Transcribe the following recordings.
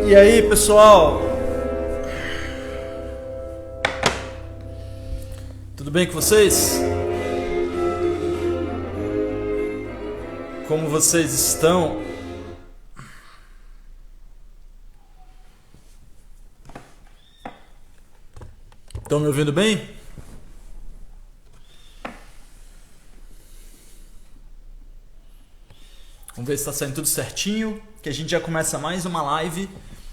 E aí, pessoal? Tudo bem com vocês? Como vocês estão? Estão me ouvindo bem? Vamos ver se está saindo tudo certinho, que a gente já começa mais uma live.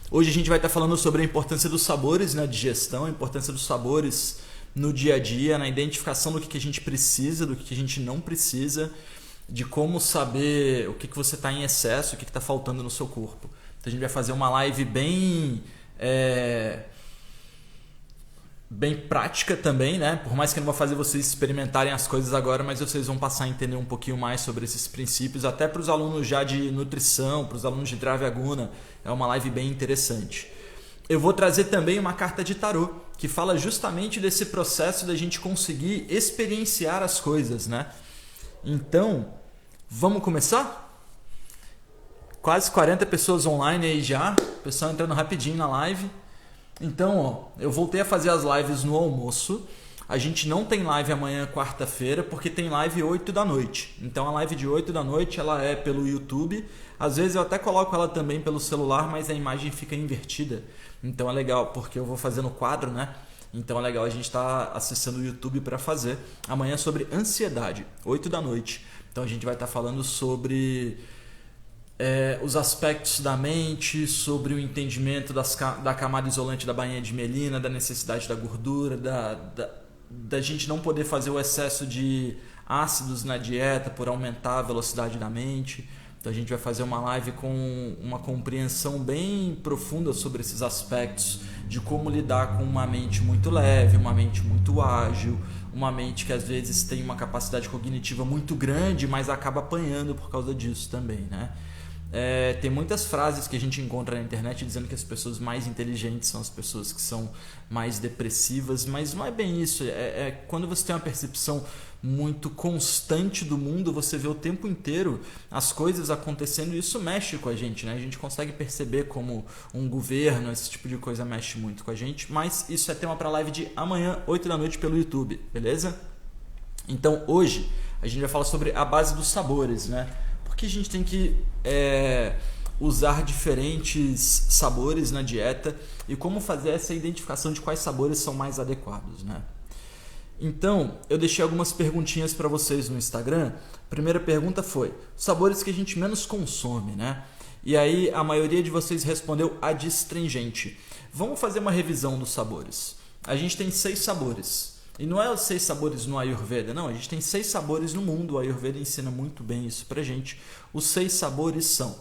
Hoje a gente vai estar falando sobre a importância dos sabores na digestão, a importância dos sabores no dia a dia, na identificação do que a gente precisa, do que a gente não precisa, de como saber o que você está em excesso, o que está faltando no seu corpo. Então a gente vai fazer uma live bem prática também, né? Por mais que eu não vou fazer vocês experimentarem as coisas agora, mas vocês vão passar a entender um pouquinho mais sobre esses princípios, até para os alunos já de nutrição, para os alunos de Dravya Guna, é uma live bem interessante. Eu vou trazer também uma carta de tarô, que fala justamente desse processo da gente conseguir experienciar as coisas, né? Então, vamos começar? Quase 40 pessoas online aí já, o pessoal entrando rapidinho na live. Então, ó, eu voltei a fazer as lives no almoço. A gente não tem live amanhã, quarta-feira, porque tem live 8 da noite. Então, a live de 8 da noite ela é pelo YouTube. Às vezes eu até coloco ela também pelo celular, mas a imagem fica invertida. Então, é legal, porque eu vou fazer no quadro, né? Então, é legal a gente estar acessando o YouTube para fazer. Amanhã é sobre ansiedade, 8 da noite. Então, a gente vai estar falando sobre os aspectos da mente, sobre o entendimento da camada isolante da bainha de mielina, da necessidade da gordura, da gente não poder fazer o excesso de ácidos na dieta por aumentar a velocidade da mente. Então a gente vai fazer uma live com uma compreensão bem profunda sobre esses aspectos de como lidar com uma mente muito leve, uma mente muito ágil, uma mente que às vezes tem uma capacidade cognitiva muito grande, mas acaba apanhando por causa disso também, né? Tem muitas frases que a gente encontra na internet dizendo que as pessoas mais inteligentes são as pessoas que são mais depressivas, mas não é bem isso. Quando você tem uma percepção muito constante do mundo, você vê o tempo inteiro as coisas acontecendo e isso mexe com a gente, né? A gente consegue perceber como um governo, esse tipo de coisa mexe muito com a gente, mas isso é tema para a live de amanhã, 8 da noite pelo YouTube, beleza? Então hoje a gente vai falar sobre a base dos sabores, né? Porque a gente tem que usar diferentes sabores na dieta e como fazer essa identificação de quais sabores são mais adequados, né? Então, eu deixei algumas perguntinhas para vocês no Instagram. A primeira pergunta foi: sabores que a gente menos consome, né? E aí a maioria de vocês respondeu adstringente. Vamos fazer uma revisão dos sabores. A gente tem 6 sabores. E não é os 6 sabores no Ayurveda, não. A gente tem 6 sabores no mundo. O Ayurveda ensina muito bem isso pra gente. Os 6 sabores são: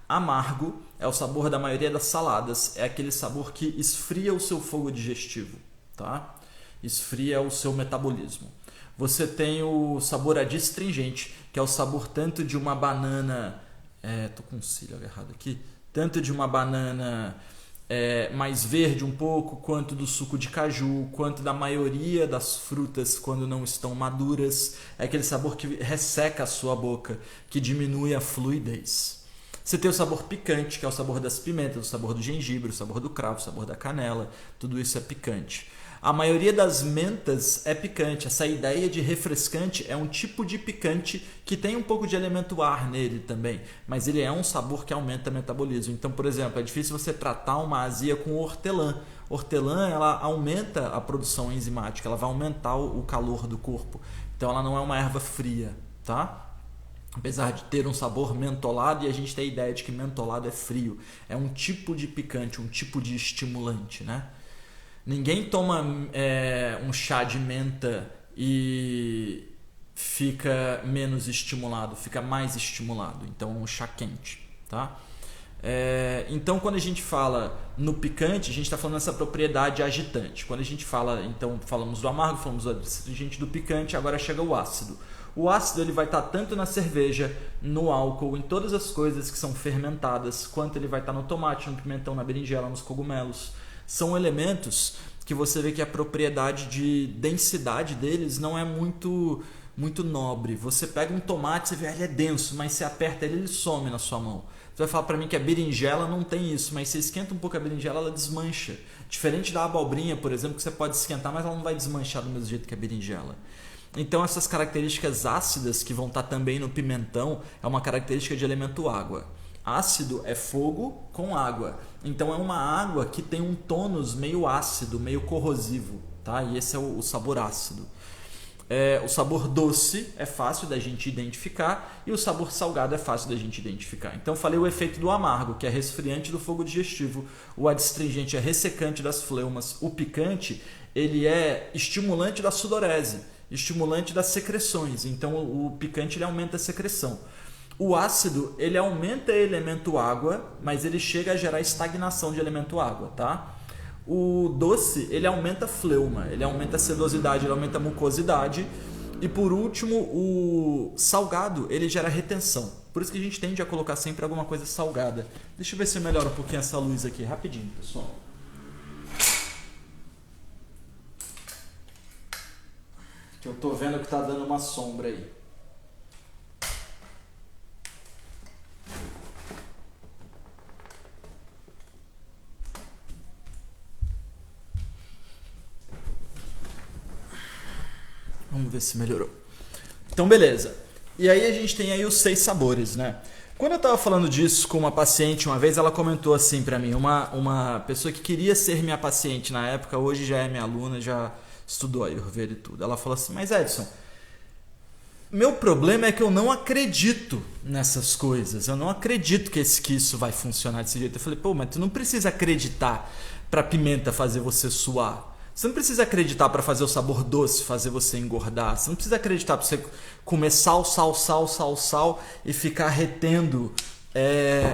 amargo, é o sabor da maioria das saladas. É aquele sabor que esfria o seu fogo digestivo, tá? Esfria o seu metabolismo. Você tem o sabor adstringente, que é o sabor tanto de uma banana... tô com o cílio agarrado aqui. Tanto de uma banana... mais verde um pouco, quanto do suco de caju, quanto da maioria das frutas quando não estão maduras. É aquele sabor que resseca a sua boca, que diminui a fluidez. Você tem o sabor picante, que é o sabor das pimentas, o sabor do gengibre, o sabor do cravo, o sabor da canela. Tudo isso é picante. A maioria das mentas é picante. Essa ideia de refrescante é um tipo de picante que tem um pouco de elemento ar nele também, mas ele é um sabor que aumenta o metabolismo. Então, por exemplo, é difícil você tratar uma azia com hortelã. Hortelã, ela aumenta a produção enzimática, ela vai aumentar o calor do corpo. Então, ela não é uma erva fria, tá? Apesar de ter um sabor mentolado, e a gente tem a ideia de que mentolado é frio. É um tipo de picante, um tipo de estimulante, né? Ninguém toma um chá de menta e fica menos estimulado, fica mais estimulado. Então é um chá quente, tá? Então quando a gente fala no picante, a gente está falando nessa propriedade agitante. Quando a gente fala, então falamos do amargo, falamos do adstringente, do picante, agora chega o ácido. O ácido ele vai estar tanto na cerveja, no álcool, em todas as coisas que são fermentadas, quanto ele vai estar no tomate, no pimentão, na berinjela, nos cogumelos. São elementos que você vê que a propriedade de densidade deles não é muito muito nobre. Você pega um tomate, você vê, ele é denso, mas você aperta ele, ele some na sua mão. Você vai falar para mim que a berinjela não tem isso, mas você esquenta um pouco a berinjela, ela desmancha. Diferente da abobrinha, por exemplo, que você pode esquentar, mas ela não vai desmanchar do mesmo jeito que a berinjela. Então essas características ácidas que vão estar também no pimentão é uma característica de elemento água. Ácido é fogo com água. Então é uma água que tem um tônus meio ácido, meio corrosivo, tá? E esse é o sabor ácido. O sabor doce é fácil da gente identificar e o sabor salgado é fácil da gente identificar. Então eu falei o efeito do amargo, que é resfriante do fogo digestivo, o adstringente é ressecante das fleumas, o picante ele é estimulante da sudorese, estimulante das secreções. Então o picante ele aumenta a secreção. O ácido ele aumenta o elemento água, mas ele chega a gerar estagnação de elemento água, tá? O doce, ele aumenta a fleuma, ele aumenta a sedosidade, ele aumenta a mucosidade. E por último, o salgado, ele gera retenção. Por isso que a gente tende a colocar sempre alguma coisa salgada. Deixa eu ver se melhora um pouquinho essa luz aqui, rapidinho, pessoal. Que eu tô vendo que tá dando uma sombra aí. Vamos ver se melhorou. Então, beleza. E aí a gente tem aí os 6 sabores, né? Quando eu estava falando disso com uma paciente uma vez, ela comentou assim para mim, uma pessoa que queria ser minha paciente na época, hoje já é minha aluna, já estudou Ayurveda e tudo. Ela falou assim, mas Edson, meu problema é que eu não acredito nessas coisas. Eu não acredito que isso vai funcionar desse jeito. Eu falei, pô, mas tu não precisa acreditar para pimenta fazer você suar. Você não precisa acreditar para fazer o sabor doce, fazer você engordar. Você não precisa acreditar para você comer sal e ficar retendo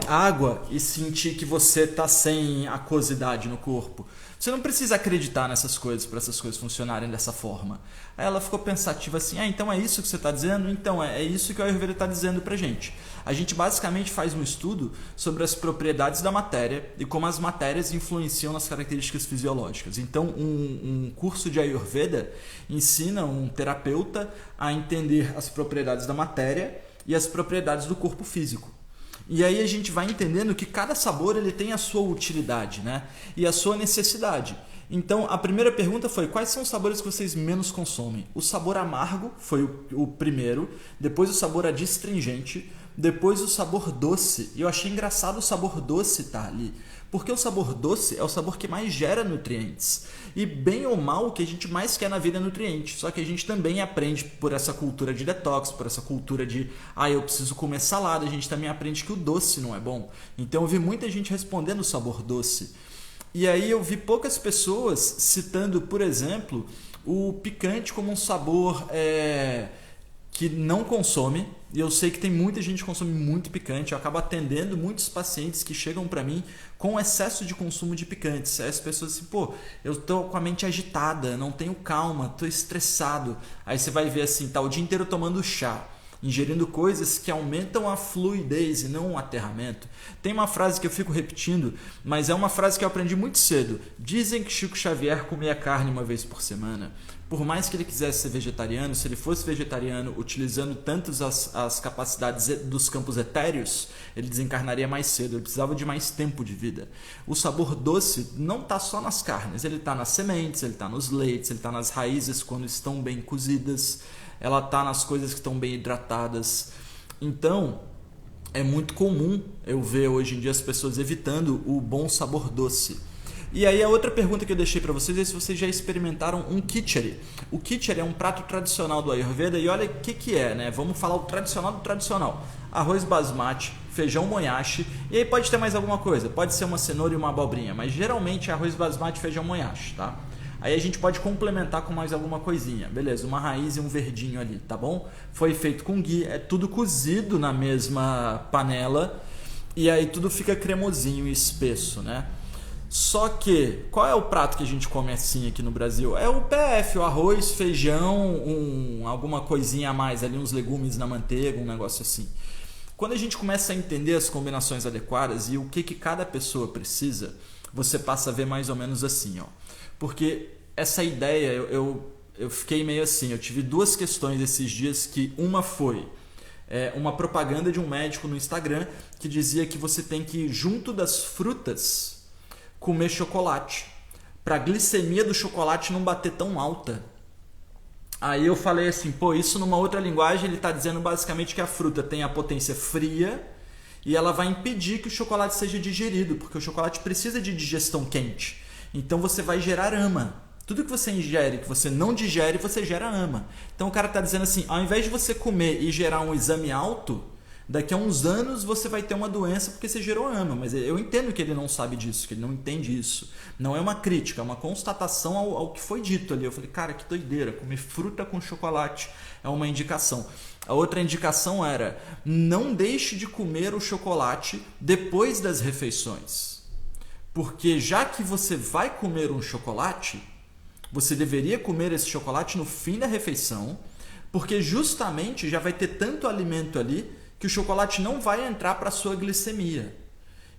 água e sentir que você está sem aquosidade no corpo. Você não precisa acreditar nessas coisas para essas coisas funcionarem dessa forma. Aí ela ficou pensativa assim, então é isso que você está dizendo? Então é isso que o Ayurveda está dizendo para a gente. A gente basicamente faz um estudo sobre as propriedades da matéria e como as matérias influenciam nas características fisiológicas. Então um curso de Ayurveda ensina um terapeuta a entender as propriedades da matéria e as propriedades do corpo físico. E aí a gente vai entendendo que cada sabor ele tem a sua utilidade, né? E a sua necessidade. Então a primeira pergunta foi, quais são os sabores que vocês menos consomem? O sabor amargo foi o primeiro, depois o sabor adstringente, depois o sabor doce. E eu achei engraçado o sabor doce estar ali, porque o sabor doce é o sabor que mais gera nutrientes. E bem ou mal, o que a gente mais quer na vida é nutriente. Só que a gente também aprende por essa cultura de detox, por essa cultura de eu preciso comer salada. A gente também aprende que o doce não é bom. Então eu vi muita gente respondendo o sabor doce. E aí eu vi poucas pessoas citando, por exemplo, o picante como um sabor que não consome. E eu sei que tem muita gente que consome muito picante. Eu acabo atendendo muitos pacientes que chegam para mim com excesso de consumo de picantes. Aí as pessoas assim, pô, eu tô com a mente agitada, não tenho calma, tô estressado. Aí você vai ver assim, tá o dia inteiro tomando chá, ingerindo coisas que aumentam a fluidez e não o aterramento. Tem uma frase que eu fico repetindo, mas é uma frase que eu aprendi muito cedo. Dizem que Chico Xavier comia carne uma vez por semana. Por mais que ele quisesse ser vegetariano, se ele fosse vegetariano utilizando tantas as capacidades dos campos etéreos, ele desencarnaria mais cedo, ele precisava de mais tempo de vida. O sabor doce não está só nas carnes, ele está nas sementes, ele está nos leites, ele está nas raízes quando estão bem cozidas, ela está nas coisas que estão bem hidratadas. Então, é muito comum eu ver hoje em dia as pessoas evitando o bom sabor doce. E aí a outra pergunta que eu deixei para vocês é se vocês já experimentaram um khichdi. O khichdi é um prato tradicional do Ayurveda e olha o que é, né? Vamos falar o tradicional do tradicional. Arroz basmati, feijão moyashi e aí pode ter mais alguma coisa. Pode ser uma cenoura e uma abobrinha, mas geralmente é arroz basmati e feijão moyashi, tá? Aí a gente pode complementar com mais alguma coisinha. Beleza, uma raiz e um verdinho ali, tá bom? Foi feito com ghee, é tudo cozido na mesma panela e aí tudo fica cremosinho e espesso, né? Só que, qual é o prato que a gente come assim aqui no Brasil? É o PF, o arroz, feijão, alguma coisinha a mais ali, uns legumes na manteiga, um negócio assim. Quando a gente começa a entender as combinações adequadas e o que cada pessoa precisa, você passa a ver mais ou menos assim, ó. Porque essa ideia, eu eu fiquei meio assim. Eu tive duas questões esses dias, que uma foi uma propaganda de um médico no Instagram que dizia que você tem que, junto das frutas, comer chocolate, para a glicemia do chocolate não bater tão alta. Aí eu falei assim, pô, isso numa outra linguagem ele está dizendo basicamente que a fruta tem a potência fria e ela vai impedir que o chocolate seja digerido, porque o chocolate precisa de digestão quente. Então você vai gerar ama. Tudo que você ingere, que você não digere, você gera ama. Então o cara está dizendo assim, ao invés de você comer e gerar um exame alto, daqui a uns anos você vai ter uma doença porque você gerou ama. Mas eu entendo que ele não sabe disso, que ele não entende isso. Não é uma crítica, é uma constatação ao que foi dito ali. Eu falei, cara, que doideira, comer fruta com chocolate é uma indicação. A outra indicação era, não deixe de comer o chocolate depois das refeições. Porque já que você vai comer um chocolate, você deveria comer esse chocolate no fim da refeição, porque justamente já vai ter tanto alimento ali que o chocolate não vai entrar para a sua glicemia.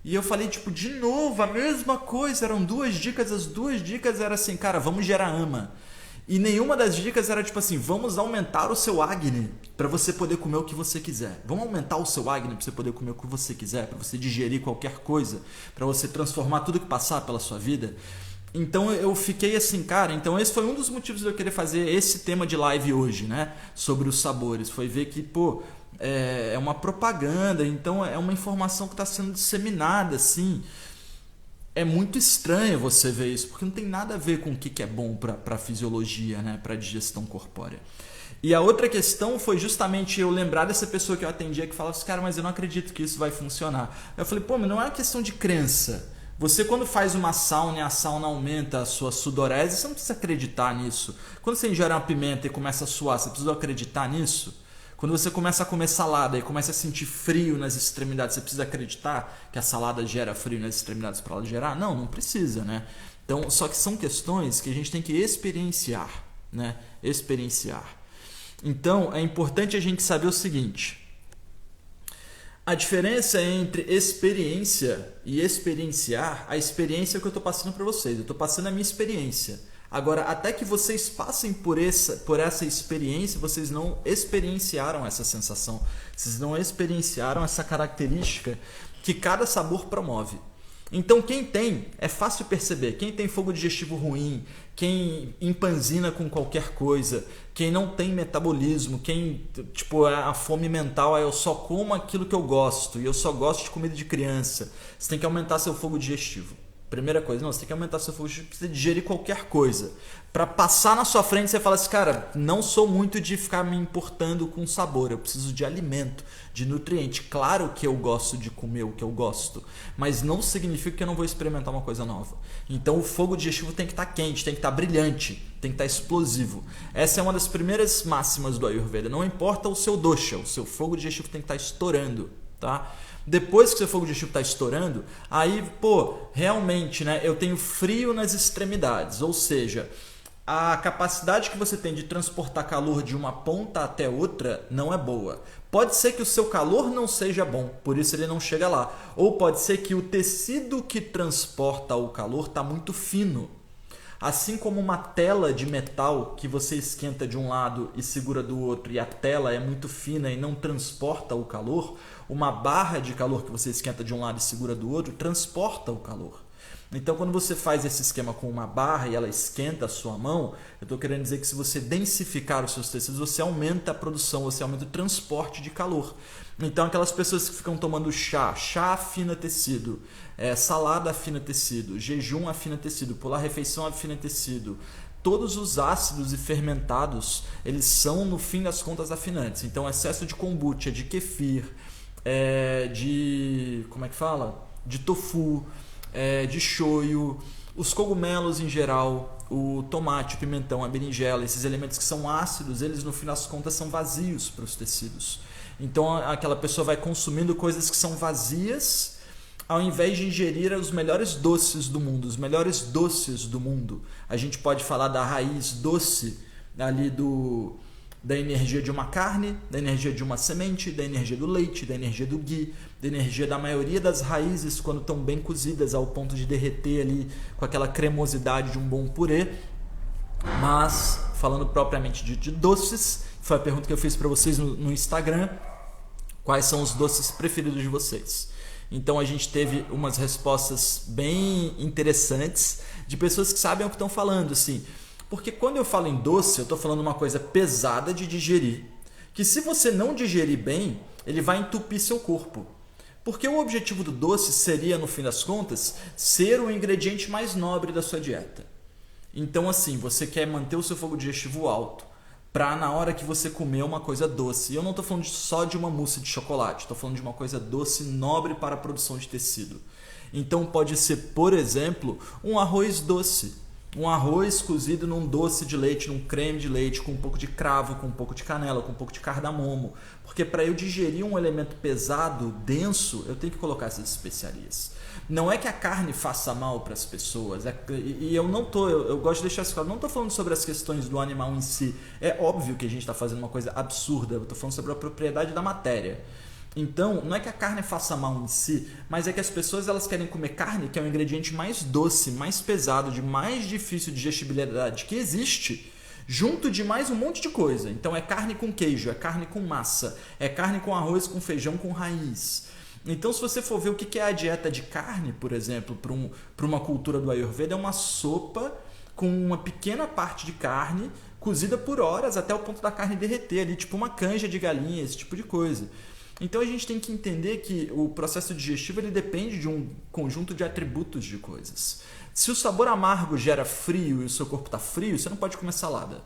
E eu falei, tipo, de novo, a mesma coisa, eram duas dicas, as duas dicas eram assim, cara, vamos gerar ama. E nenhuma das dicas era tipo assim, vamos aumentar o seu acne para você poder comer o que você quiser. Vamos aumentar o seu acne para você poder comer o que você quiser, para você digerir qualquer coisa, para você transformar tudo que passar pela sua vida. Então eu fiquei assim, cara, então esse foi um dos motivos de eu querer fazer esse tema de live hoje, né? Sobre os sabores. Foi ver que, pô, é uma propaganda, então é uma informação que está sendo disseminada, assim. É muito estranho você ver isso, porque não tem nada a ver com o que é bom para a fisiologia, né? Para a digestão corpórea. E a outra questão foi justamente eu lembrar dessa pessoa que eu atendia que falava assim, cara, mas eu não acredito que isso vai funcionar. Eu falei, pô, mas não é uma questão de crença. Você quando faz uma sauna e a sauna aumenta a sua sudorese, você não precisa acreditar nisso. Quando você ingere uma pimenta e começa a suar, você precisa acreditar nisso? Quando você começa a comer salada e começa a sentir frio nas extremidades, você precisa acreditar que a salada gera frio nas extremidades para ela gerar? Não, não precisa, né? Então, só que são questões que a gente tem que experienciar, né? Experienciar. Então, é importante a gente saber o seguinte. A diferença entre experiência e experienciar, a experiência é o que eu estou passando para vocês, eu estou passando a minha experiência. Agora, até que vocês passem por essa experiência, vocês não experienciaram essa sensação, vocês não experienciaram essa característica que cada sabor promove. Então quem tem, é fácil perceber, quem tem fogo digestivo ruim, quem empanzina com qualquer coisa, quem não tem metabolismo, quem, tipo, a fome mental, eu só como aquilo que eu gosto e eu só gosto de comida de criança. Você tem que aumentar seu fogo digestivo. Primeira coisa, não, você tem que aumentar seu fogo digestivo para você digerir qualquer coisa. Para passar na sua frente, você fala assim, cara, não sou muito de ficar me importando com sabor, eu preciso de alimento, de nutriente. Claro que eu gosto de comer o que eu gosto, mas não significa que eu não vou experimentar uma coisa nova. Então o fogo digestivo tem que estar quente, tem que estar brilhante, tem que estar explosivo. Essa é uma das primeiras máximas do Ayurveda. Não importa o seu dosha, o seu fogo digestivo tem que estar estourando, tá? Depois que o seu fogo digestivo está estourando, aí, pô, realmente, né, eu tenho frio nas extremidades, ou seja, a capacidade que você tem de transportar calor de uma ponta até outra não é boa. Pode ser que o seu calor não seja bom, por isso ele não chega lá. Ou pode ser que o tecido que transporta o calor está muito fino. Assim como uma tela de metal que você esquenta de um lado e segura do outro e a tela é muito fina e não transporta o calor, uma barra de calor que você esquenta de um lado e segura do outro transporta o calor. Então, quando você faz esse esquema com uma barra e ela esquenta a sua mão, eu estou querendo dizer que se você densificar os seus tecidos, você aumenta a produção, você aumenta o transporte de calor. Então, aquelas pessoas que ficam tomando chá afina tecido, salada afina tecido, jejum afina tecido, pular refeição afina tecido. Todos os ácidos e fermentados, eles são, no fim das contas, afinantes. Então, excesso de kombucha, de kefir, de tofu, de shoyu, os cogumelos em geral, o tomate, o pimentão, a berinjela, esses elementos que são ácidos, eles no fim das contas são vazios para os tecidos. Então aquela pessoa vai consumindo coisas que são vazias ao invés de ingerir os melhores doces do mundo, os melhores doces do mundo. A gente pode falar da raiz doce ali da energia de uma carne, da energia de uma semente, da energia do leite, da energia do ghee, da energia da maioria das raízes quando estão bem cozidas ao ponto de derreter ali com aquela cremosidade de um bom purê. Mas falando propriamente de doces, foi a pergunta que eu fiz para vocês no Instagram, quais são os doces preferidos de vocês? Então a gente teve umas respostas bem interessantes de pessoas que sabem o que estão falando, assim. Porque quando eu falo em doce, eu estou falando uma coisa pesada de digerir, que se você não digerir bem, ele vai entupir seu corpo. Porque o objetivo do doce seria, no fim das contas, ser o ingrediente mais nobre da sua dieta. Então, assim, você quer manter o seu fogo digestivo alto, para na hora que você comer uma coisa doce. E eu não estou falando só de uma mousse de chocolate, estou falando de uma coisa doce, nobre para a produção de tecido. Então pode ser, por exemplo, um arroz doce. Um arroz cozido num doce de leite, num creme de leite, com um pouco de cravo, com um pouco de canela, com um pouco de cardamomo. Porque para eu digerir um elemento pesado, denso, eu tenho que colocar essas especiarias. Não é que a carne faça mal para as pessoas, e eu não tô, eu gosto de deixar isso claro, não estou falando sobre as questões do animal em si. É óbvio que a gente está fazendo uma coisa absurda, eu estou falando sobre a propriedade da matéria. Então, não é que a carne faça mal em si, mas é que as pessoas elas querem comer carne, que é o ingrediente mais doce, mais pesado, de mais difícil digestibilidade que existe, junto de mais um monte de coisa. Então é carne com queijo, é carne com massa, é carne com arroz, com feijão, com raiz. Então, se você for ver o que é a dieta de carne, por exemplo, para uma cultura do Ayurveda, é uma sopa com uma pequena parte de carne cozida por horas até o ponto da carne derreter ali, tipo uma canja de galinha, esse tipo de coisa. Então a gente tem que entender que o processo digestivo ele depende de um conjunto de atributos de coisas. Se o sabor amargo gera frio e o seu corpo está frio, você não pode comer salada.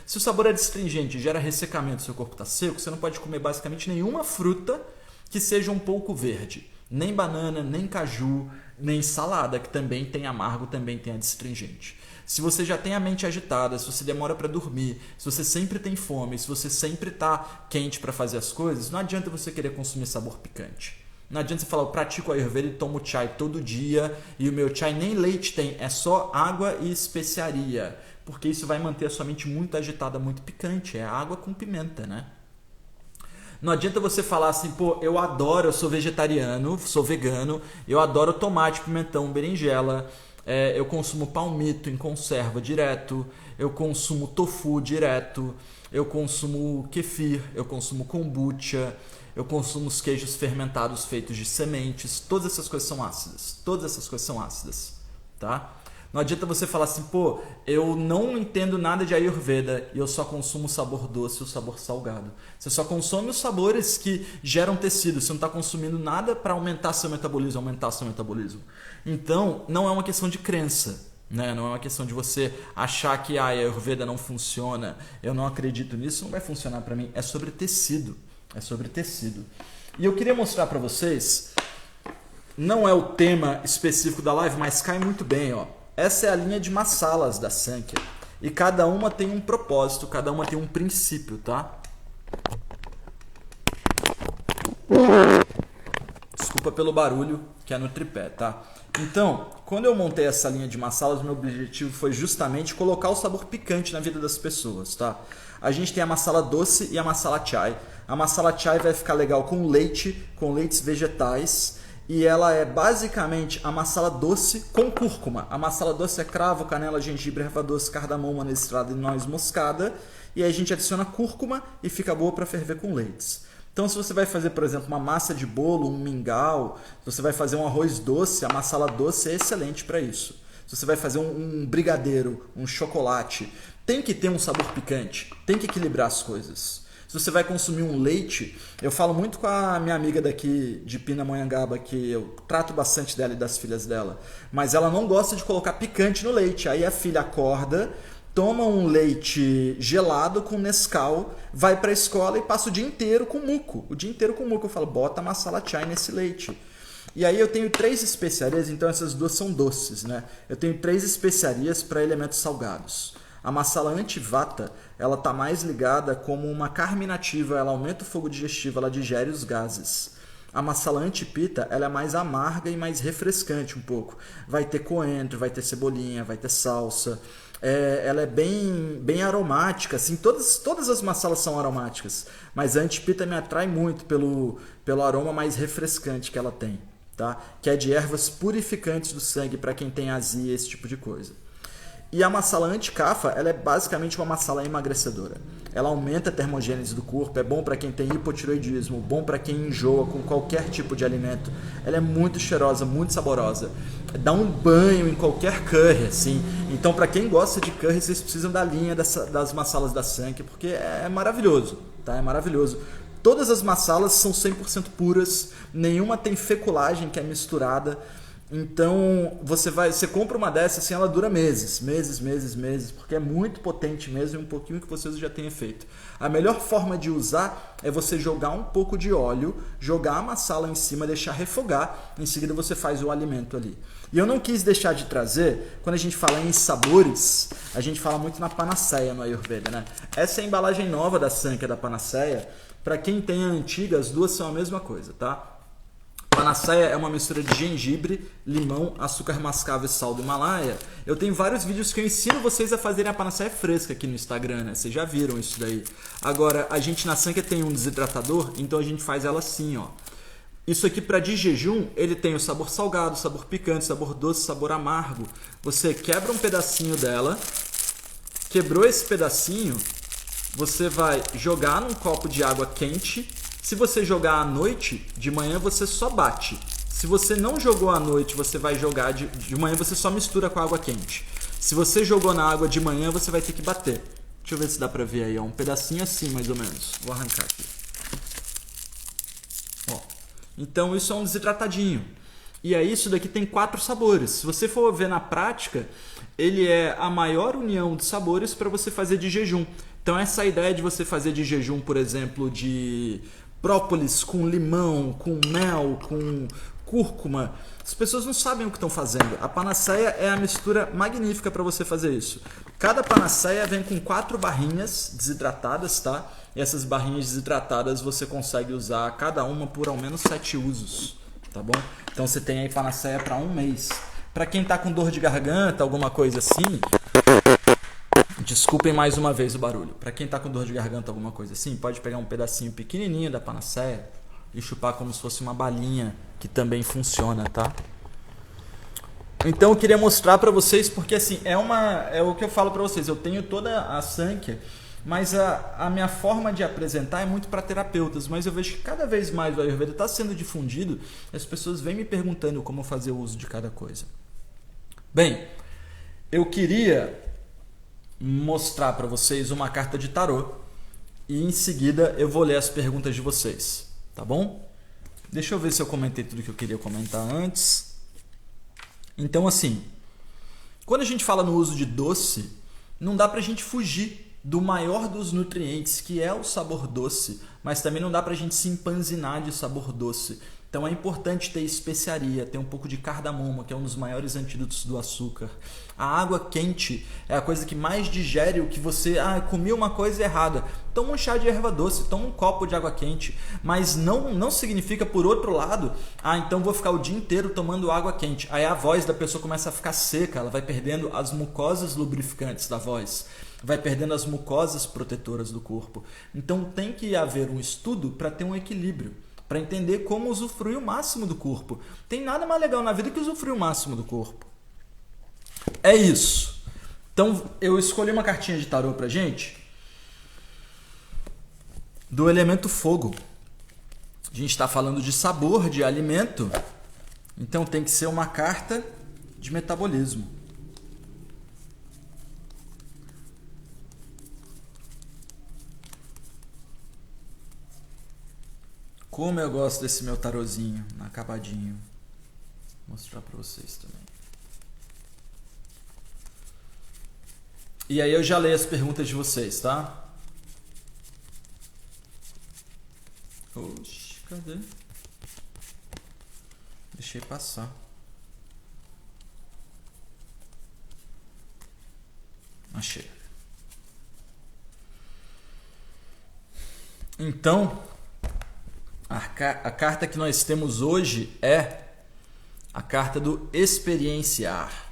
Se o sabor adstringente gera ressecamento e o seu corpo está seco, você não pode comer basicamente nenhuma fruta que seja um pouco verde. Nem banana, nem caju, nem salada, que também tem amargo, também tem adstringente. Se você já tem a mente agitada, se você demora para dormir, se você sempre tem fome, se você sempre está quente para fazer as coisas, não adianta você querer consumir sabor picante. Não adianta você falar, eu pratico Ayurveda e tomo chai todo dia e o meu chai nem leite tem, é só água e especiaria. Porque isso vai manter a sua mente muito agitada, muito picante. É água com pimenta, né? Não adianta você falar assim, pô, eu sou vegetariano, sou vegano, eu adoro tomate, pimentão, berinjela, eu consumo palmito em conserva direto, eu consumo tofu direto, eu consumo kefir, eu consumo kombucha, eu consumo os queijos fermentados feitos de sementes, todas essas coisas são ácidas, tá? Não adianta você falar assim, pô, eu não entendo nada de Ayurveda e eu só consumo o sabor doce e o sabor salgado. Você só consome os sabores que geram tecido, você não está consumindo nada para aumentar seu metabolismo. Então, não é uma questão de crença, né? Não é uma questão de você achar que a Ayurveda não funciona, eu não acredito nisso, não vai funcionar para mim. É sobre tecido, E eu queria mostrar para vocês, não é o tema específico da live, mas cai muito bem, ó. Essa é a linha de masalas da Sankhya. E cada uma tem um propósito, cada uma tem um princípio, tá? Desculpa pelo barulho que é no tripé, tá? Então, quando eu montei essa linha de masalas, meu objetivo foi justamente colocar o sabor picante na vida das pessoas, tá? A gente tem a masala doce e a masala chai. A masala chai vai ficar legal com leite, com leites vegetais. E ela é basicamente a masala doce com cúrcuma. A masala doce é cravo, canela, gengibre, erva doce, cardamomo, anestrada e noz moscada. E aí a gente adiciona cúrcuma e fica boa para ferver com leites. Então, se você vai fazer, por exemplo, uma massa de bolo, um mingau, se você vai fazer um arroz doce, a masala doce é excelente para isso. Se você vai fazer um brigadeiro, um chocolate, tem que ter um sabor picante, tem que equilibrar as coisas. Se você vai consumir um leite, eu falo muito com a minha amiga daqui de Pindamonhangaba, que eu trato bastante dela e das filhas dela, mas ela não gosta de colocar picante no leite. Aí a filha acorda, toma um leite gelado com Nescau, vai para a escola e passa o dia inteiro com muco. Eu falo, bota masala chai nesse leite. E aí eu tenho 3 especiarias, então essas duas são doces, né? Eu tenho 3 especiarias para elementos salgados. A masala antivata, ela está mais ligada como uma carminativa, ela aumenta o fogo digestivo, ela digere os gases. A masala antipita, ela é mais amarga e mais refrescante um pouco. Vai ter coentro, vai ter cebolinha, vai ter salsa. Ela é bem aromática, assim, todas as masalas são aromáticas, mas a antipita me atrai muito pelo aroma mais refrescante que ela tem, tá? Que é de ervas purificantes do sangue para quem tem azia, esse tipo de coisa. E a massala anti-cafa, ela é basicamente uma massala emagrecedora. Ela aumenta a termogênese do corpo, é bom para quem tem hipotiroidismo, bom para quem enjoa com qualquer tipo de alimento. Ela é muito cheirosa, muito saborosa. Dá um banho em qualquer curry, assim. Então, para quem gosta de curry, vocês precisam da linha das massalas da Sanke, porque é maravilhoso, tá? É maravilhoso. Todas as massalas são 100% puras, nenhuma tem feculagem que é misturada. Então você compra uma dessa assim, ela dura meses, porque é muito potente mesmo e um pouquinho que vocês já tenham feito. A melhor forma de usar é você jogar um pouco de óleo, jogar a massala em cima, deixar refogar, em seguida você faz o alimento ali. E eu não quis deixar de trazer, quando a gente fala em sabores, a gente fala muito na panaceia no Ayurveda, né? Essa é a embalagem nova da Sanke, da panaceia. Para quem tem a antiga, as duas são a mesma coisa, tá? Panaceia é uma mistura de gengibre, limão, açúcar mascavo e sal do Himalaia. Eu tenho vários vídeos que eu ensino vocês a fazerem a panaceia fresca aqui no Instagram, né? Vocês já viram isso daí. Agora, a gente na Sanke tem um desidratador, então a gente faz ela assim, ó. Isso aqui para de jejum, ele tem o sabor salgado, sabor picante, sabor doce, sabor amargo. Você quebra um pedacinho dela, quebrou esse pedacinho, você vai jogar num copo de água quente. Se você jogar à noite, de manhã você só bate. Se você não jogou à noite, você vai jogar de manhã, você só mistura com a água quente. Se você jogou na água de manhã, você vai ter que bater. Deixa eu ver se dá pra ver aí, ó, um pedacinho assim mais ou menos. Vou arrancar aqui. Ó. Então isso é um desidratadinho. E aí isso daqui tem 4 sabores. Se você for ver na prática, ele é a maior união de sabores para você fazer de jejum. Então essa ideia de você fazer de jejum, por exemplo, de própolis com limão, com mel, com cúrcuma, as pessoas não sabem o que estão fazendo. A panaceia é a mistura magnífica para você fazer isso. Cada panaceia vem com 4 barrinhas desidratadas, tá? E essas barrinhas desidratadas você consegue usar cada uma por ao menos 7 usos, tá bom? Então você tem aí panaceia para um mês. Para quem tá com dor de garganta, alguma coisa assim, desculpem mais uma vez o barulho. Para quem tá com dor de garganta, alguma coisa assim, pode pegar um pedacinho pequenininho da panaceia e chupar como se fosse uma balinha, que também funciona, tá? Então eu queria mostrar para vocês, porque assim, é o que eu falo para vocês, eu tenho toda a Sanke, mas a minha forma de apresentar é muito para terapeutas, mas eu vejo que cada vez mais o Ayurveda está sendo difundido, e as pessoas vêm me perguntando como fazer o uso de cada coisa. Bem, eu queria mostrar para vocês uma carta de tarô e em seguida eu vou ler as perguntas de vocês, tá bom? Deixa eu ver se eu comentei tudo que eu queria comentar antes. Então assim, quando a gente fala no uso de doce, não dá pra gente fugir do maior dos nutrientes, que é o sabor doce, mas também não dá pra gente se empanzinar de sabor doce. Então é importante ter especiaria, ter um pouco de cardamomo, que é um dos maiores antídotos do açúcar. A água quente é a coisa que mais digere o que você... comi uma coisa errada. Toma um chá de erva doce, toma um copo de água quente. Mas não significa, por outro lado, então vou ficar o dia inteiro tomando água quente. Aí a voz da pessoa começa a ficar seca, ela vai perdendo as mucosas lubrificantes da voz. Vai perdendo as mucosas protetoras do corpo. Então tem que haver um estudo para ter um equilíbrio, para entender como usufruir o máximo do corpo. Tem nada mais legal na vida que usufruir o máximo do corpo. É isso. Então eu escolhi uma cartinha de tarô pra gente do elemento fogo. A gente está falando de sabor, de alimento, então tem que ser uma carta de metabolismo. Como eu gosto desse meu tarozinho, acabadinho. Vou mostrar para vocês também. E aí eu já leio as perguntas de vocês, tá? Oxi, cadê? Deixei passar. Achei. Então, a carta que nós temos hoje é a carta do experienciar.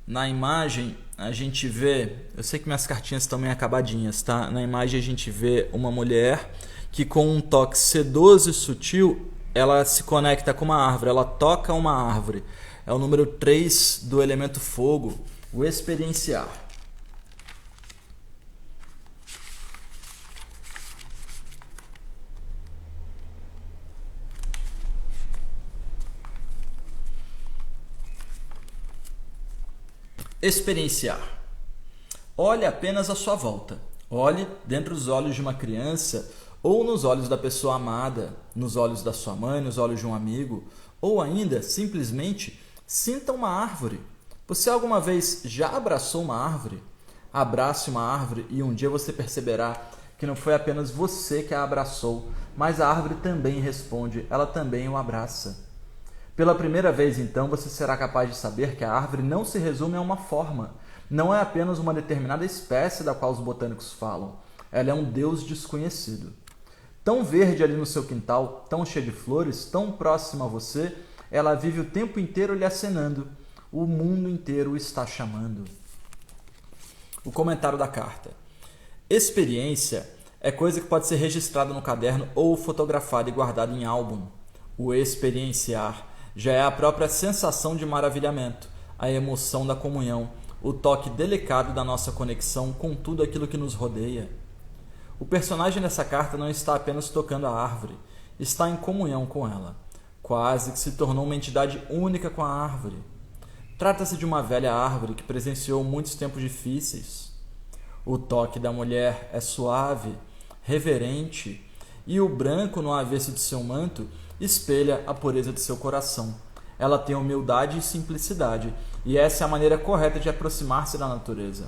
Na imagem a gente vê, eu sei que minhas cartinhas estão meio acabadinhas, tá? Na imagem a gente vê uma mulher que com um toque sedoso e sutil ela se conecta com uma árvore, ela toca uma árvore. É o número 3 do elemento fogo, o experienciar. Experienciar. Olhe apenas à sua volta. Olhe dentro dos olhos de uma criança ou nos olhos da pessoa amada, nos olhos da sua mãe, nos olhos de um amigo, ou ainda, simplesmente, sinta uma árvore. Você alguma vez já abraçou uma árvore? Abrace uma árvore e um dia você perceberá que não foi apenas você que a abraçou, mas a árvore também responde, ela também o abraça. Pela primeira vez, então, você será capaz de saber que a árvore não se resume a uma forma, não é apenas uma determinada espécie da qual os botânicos falam. Ela é um Deus desconhecido. Tão verde ali no seu quintal, tão cheia de flores, tão próxima a você, ela vive o tempo inteiro lhe acenando. O mundo inteiro o está chamando. O comentário da carta. Experiência é coisa que pode ser registrada no caderno ou fotografada e guardada em álbum. O experienciar já é a própria sensação de maravilhamento, a emoção da comunhão, o toque delicado da nossa conexão com tudo aquilo que nos rodeia. O personagem dessa carta não está apenas tocando a árvore, está em comunhão com ela. Quase que se tornou uma entidade única com a árvore. Trata-se de uma velha árvore que presenciou muitos tempos difíceis. O toque da mulher é suave, reverente, e o branco no avesso de seu manto espelha a pureza de seu coração. Ela tem humildade e simplicidade, e essa é a maneira correta de aproximar-se da natureza.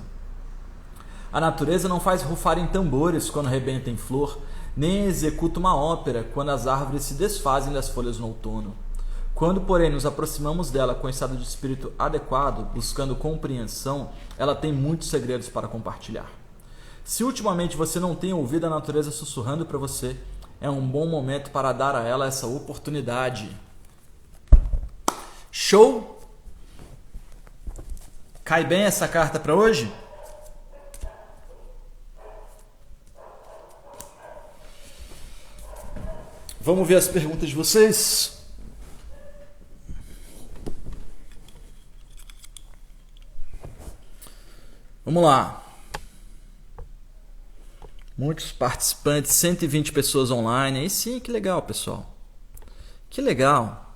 A natureza não faz rufar em tambores quando rebenta em flor, nem executa uma ópera quando as árvores se desfazem das folhas no outono. Quando, porém, nos aproximamos dela com estado de espírito adequado, buscando compreensão, ela tem muitos segredos para compartilhar. Se ultimamente você não tem ouvido a natureza sussurrando para você, é um bom momento para dar a ela essa oportunidade. Show? Cai bem essa carta para hoje? Vamos ver as perguntas de vocês? Vamos lá. Muitos participantes, 120 pessoas online. Aí sim, que legal, pessoal. Que legal,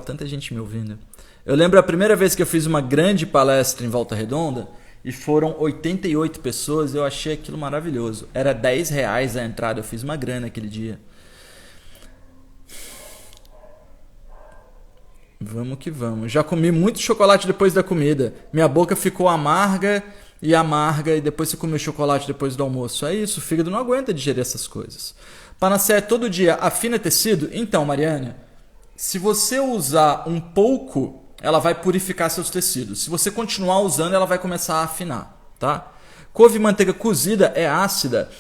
tanta gente me ouvindo. Eu lembro a primeira vez que eu fiz uma grande palestra em Volta Redonda e foram 88 pessoas, eu achei aquilo maravilhoso. Era R$10 a entrada, eu fiz uma grana aquele dia. Vamos que vamos. Já comi muito chocolate depois da comida. Minha boca ficou amarga e depois você comeu chocolate depois do almoço. É isso, o fígado não aguenta digerir essas coisas. Panacea todo dia afina tecido? Então, Mariane, se você usar um pouco, ela vai purificar seus tecidos. Se você continuar usando, ela vai começar a afinar, tá? Couve e manteiga cozida é ácida?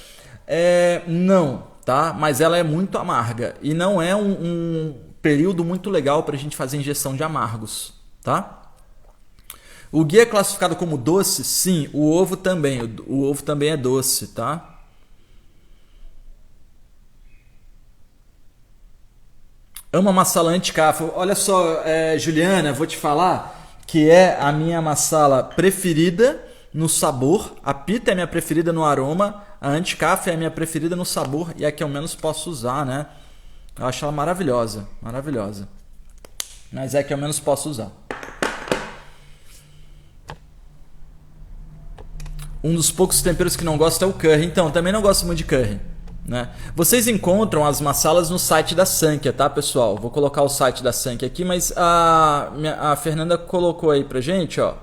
Não, tá? Mas ela é muito amarga e não é um período muito legal para a gente fazer injeção de amargos, tá? O ghee é classificado como doce? Sim, o ovo também. O ovo também é doce, tá? Amo a massala anti-cafo. Olha só, Juliana, vou te falar que é a minha massala preferida no sabor. A pita é a minha preferida no aroma. A anti-cafo é a minha preferida no sabor e é a que eu menos posso usar, né? Eu acho ela maravilhosa, maravilhosa. Mas é a que eu menos posso usar. Um dos poucos temperos que não gosto é o curry. Então, também não gosto muito de curry, né? Vocês encontram as massalas no site da Sankhya, tá, pessoal? Vou colocar o site da Sankhya aqui, mas a Fernanda colocou aí pra gente, ó,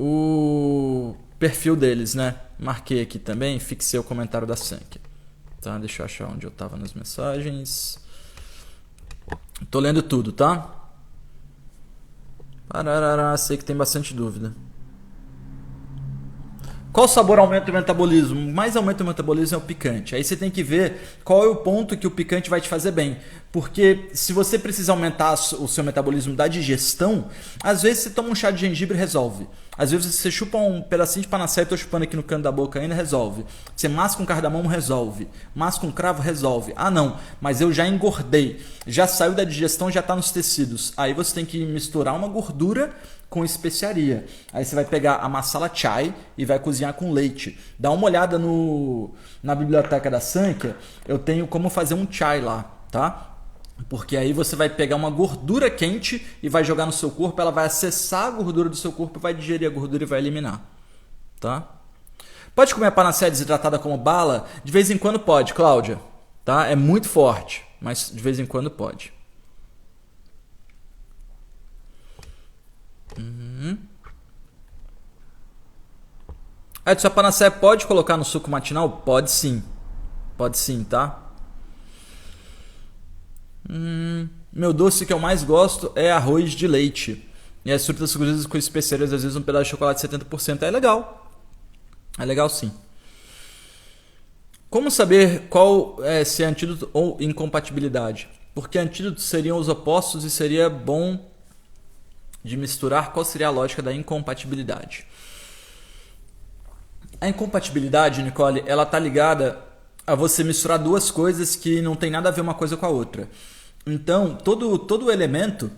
o perfil deles, né? Marquei aqui também, fixei o comentário da Sankhya. Tá, deixa eu achar onde eu tava nas mensagens. Tô lendo tudo, tá? Parará, sei que tem bastante dúvida. Qual sabor aumenta o metabolismo? Mais aumenta o metabolismo é o picante. Aí você tem que ver qual é o ponto que o picante vai te fazer bem. Porque se você precisa aumentar o seu metabolismo da digestão, às vezes você toma um chá de gengibre e resolve. Às vezes você chupa um pedacinho de panaceia, eu tô chupando aqui no canto da boca ainda, resolve. Você masca um cardamomo, resolve. Masca um cravo, resolve. Ah não, mas eu já engordei. Já saiu da digestão, já está nos tecidos. Aí você tem que misturar uma gordura com especiaria. Aí você vai pegar a masala chai e vai cozinhar com leite. Dá uma olhada na biblioteca da Sankhya, eu tenho como fazer um chai lá, tá? Porque aí você vai pegar uma gordura quente e vai jogar no seu corpo, ela vai acessar a gordura do seu corpo, vai digerir a gordura e vai eliminar, tá? Pode comer a panaceia desidratada como bala? De vez em quando pode, Cláudia, tá? É muito forte, mas de vez em quando pode. Edson, a panaceia pode colocar no suco matinal? Pode sim, tá? Meu doce que eu mais gosto é arroz de leite. E as frutas cozidas com especiarias, às vezes um pedaço de chocolate 70%. É legal. É legal sim. Como saber qual se é antídoto ou incompatibilidade? Porque antídotos seriam os opostos e seria bom de misturar. Qual seria a lógica da incompatibilidade? A incompatibilidade, Nicole, ela tá ligada a você misturar duas coisas que não tem nada a ver uma coisa com a outra. Então, todo elemento,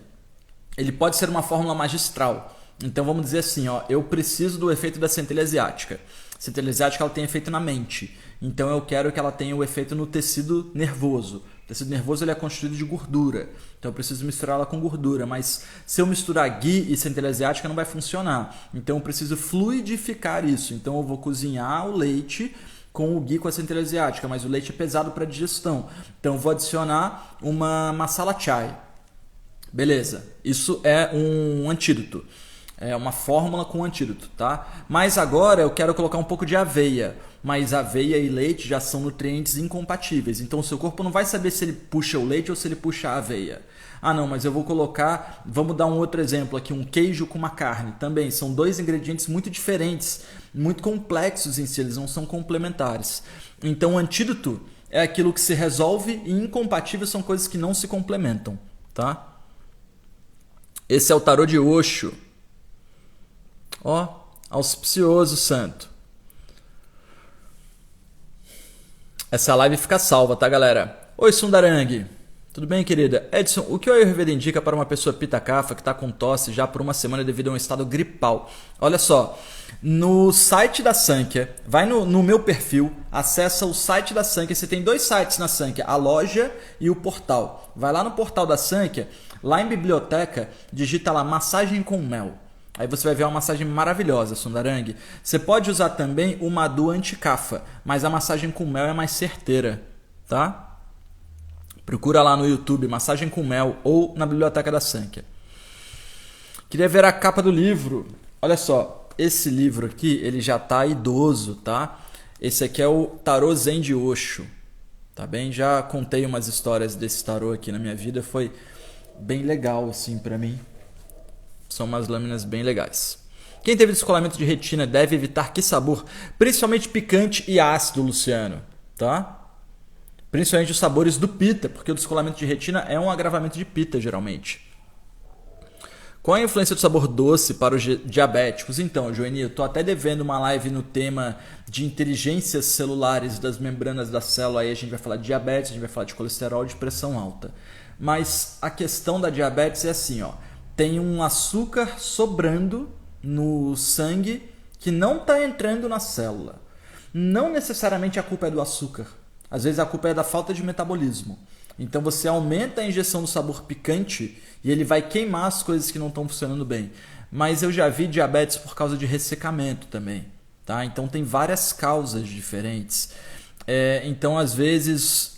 ele pode ser uma fórmula magistral. Então, vamos dizer assim, ó, eu preciso do efeito da centelha asiática. A centelha asiática ela tem efeito na mente. Então, eu quero que ela tenha o efeito no tecido nervoso. O tecido nervoso ele é constituído de gordura. Então, eu preciso misturá-la com gordura. Mas se eu misturar ghee e centelha asiática, não vai funcionar. Então, eu preciso fluidificar isso. Então, eu vou cozinhar o leite com o ghee com a centelha asiática, mas o leite é pesado para digestão. Então, eu vou adicionar uma masala chai. Beleza, isso é um antídoto. É uma fórmula com antídoto, tá? Mas agora eu quero colocar um pouco de aveia. Mas aveia e leite já são nutrientes incompatíveis. Então, o seu corpo não vai saber se ele puxa o leite ou se ele puxa a aveia. Ah, não, mas eu vou colocar... Vamos dar um outro exemplo aqui, um queijo com uma carne. Também são dois ingredientes muito diferentes, muito complexos em si, eles não são complementares. Então, o antídoto é aquilo que se resolve e incompatível são coisas que não se complementam, tá? Esse é o tarô de Osho. Ó, auspicioso santo. Essa live fica salva, tá, galera? Oi, Sundarang. Tudo bem, querida? Edson, o que o Ayurveda indica para uma pessoa pitakafa que está com tosse já por uma semana devido a um estado gripal? Olha só, no site da Sankhya, vai no meu perfil, acessa o site da Sankhya. Você tem dois sites na Sankhya, a loja e o portal. Vai lá no portal da Sankhya, lá em biblioteca, digita lá massagem com mel. Aí você vai ver uma massagem maravilhosa, Sundarang. Você pode usar também o Madhu Anti-Kapha, mas a massagem com mel é mais certeira, tá? Procura lá no YouTube, massagem com mel ou na biblioteca da Sankhya. Queria ver a capa do livro. Olha só, esse livro aqui, ele já tá idoso, tá? Esse aqui é o Tarô Zen de Osho, tá bem? Já contei umas histórias desse tarô aqui na minha vida, foi bem legal assim pra mim. São umas lâminas bem legais. Quem teve descolamento de retina deve evitar que sabor? Principalmente picante e ácido, Luciano, tá? Principalmente os sabores do pita, porque o descolamento de retina é um agravamento de pita, geralmente. Qual a influência do sabor doce para os diabéticos? Então, Joeni, eu estou até devendo uma live no tema de inteligências celulares das membranas da célula. Aí a gente vai falar de diabetes, a gente vai falar de colesterol e de pressão alta. Mas a questão da diabetes é assim, ó, tem um açúcar sobrando no sangue que não está entrando na célula. Não necessariamente a culpa é do açúcar. Às vezes a culpa é da falta de metabolismo. Então você aumenta a injeção do sabor picante e ele vai queimar as coisas que não estão funcionando bem. Mas eu já vi diabetes por causa de ressecamento também, tá? Então tem várias causas diferentes. Então às vezes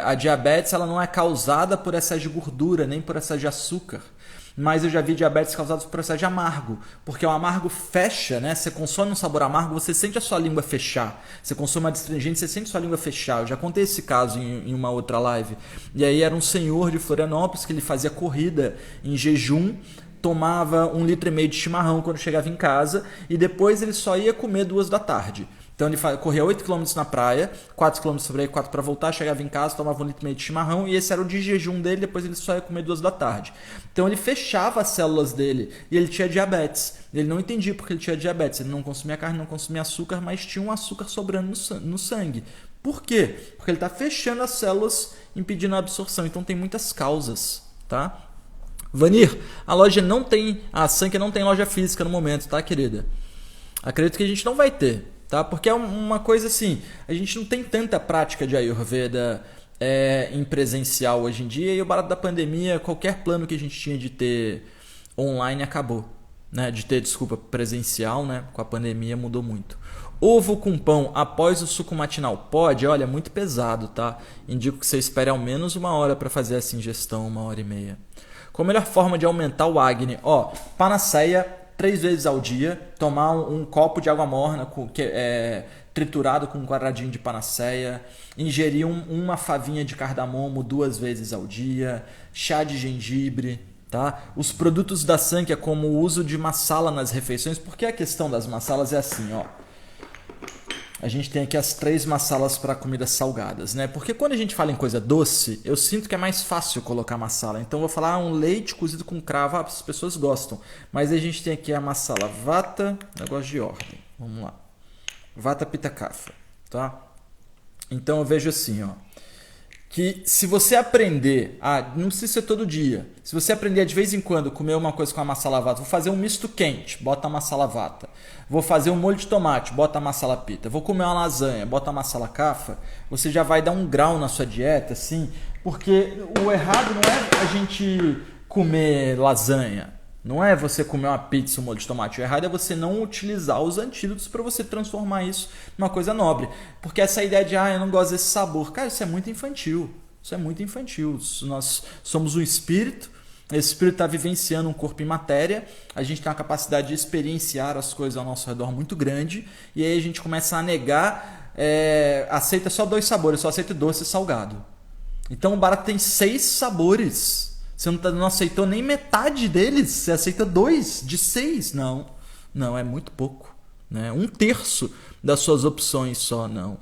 a diabetes ela não é causada por excesso de gordura, nem por excesso de açúcar. Mas eu já vi diabetes causados por excesso de amargo, porque o amargo fecha, né? Você consome um sabor amargo, você sente a sua língua fechar. Você consome uma astringente, você sente a sua língua fechar. Eu já contei esse caso em uma outra live. E aí era um senhor de Florianópolis que ele fazia corrida em jejum, tomava 1,5 litro de chimarrão quando chegava em casa e depois ele só ia comer 2 da tarde. Então ele corria 8 km na praia, 4 km para ir, 4 para voltar, chegava em casa, tomava 1,5 litro de chimarrão e esse era o de jejum dele, depois ele só ia comer 2 da tarde. Então ele fechava as células dele e ele tinha diabetes. Ele não entendia porque ele tinha diabetes, ele não consumia carne, não consumia açúcar, mas tinha um açúcar sobrando no sangue. Por quê? Porque ele está fechando as células, impedindo a absorção. Então tem muitas causas, tá? Vanir, a loja não tem, a Sankhya não tem loja física no momento, tá, querida? Acredito que a gente não vai ter, tá? Porque é uma coisa assim, a gente não tem tanta prática de Ayurveda em presencial hoje em dia, e o barato da pandemia, qualquer plano que a gente tinha de ter online acabou, né? De ter, desculpa, presencial, né? Com a pandemia mudou muito. Ovo com pão após o suco matinal pode? Olha, é muito pesado, tá? Indico que você espere ao menos 1 hora para fazer essa ingestão, 1h30. Qual a melhor forma de aumentar o Agni? Panaceia 3 vezes ao dia, tomar um copo de água morna triturado com um quadradinho de panaceia, ingerir uma favinha de cardamomo 2 vezes ao dia, chá de gengibre, tá? Os produtos da Sankhya, como o uso de masala nas refeições, porque a questão das masalas é assim, a gente tem aqui as 3 masalas para comidas salgadas, né? Porque quando a gente fala em coisa doce, eu sinto que é mais fácil colocar masala. Então eu vou falar um leite cozido com cravo, as pessoas gostam. Mas a gente tem aqui a masala Vata, negócio de ordem. Vamos lá. Vata Pitta Kapha, tá? Então eu vejo assim, que se você aprender não precisa ser todo dia, se você aprender a de vez em quando comer uma coisa com a masala vata, vou fazer um misto quente, bota a masala vata, vou fazer um molho de tomate, bota a masala pita, vou comer uma lasanha, bota a masala kapha, você já vai dar um grau na sua dieta, assim, porque o errado não é a gente comer lasanha, não é você comer uma pizza, um molho de tomate. O errado é você não utilizar os antídotos para você transformar isso numa coisa nobre. Porque essa ideia de, eu não gosto desse sabor. Cara, isso é muito infantil. Isso é muito infantil. Nós somos um espírito. Esse espírito está vivenciando um corpo em matéria. A gente tem uma capacidade de experienciar as coisas ao nosso redor muito grande. E aí a gente começa a negar, aceita só 2 sabores. Só aceita doce e salgado. Então o barato tem 6 sabores. Você não aceitou nem metade deles, você aceita 2 de 6. Não, é muito pouco, né? 1/3 das suas opções só, não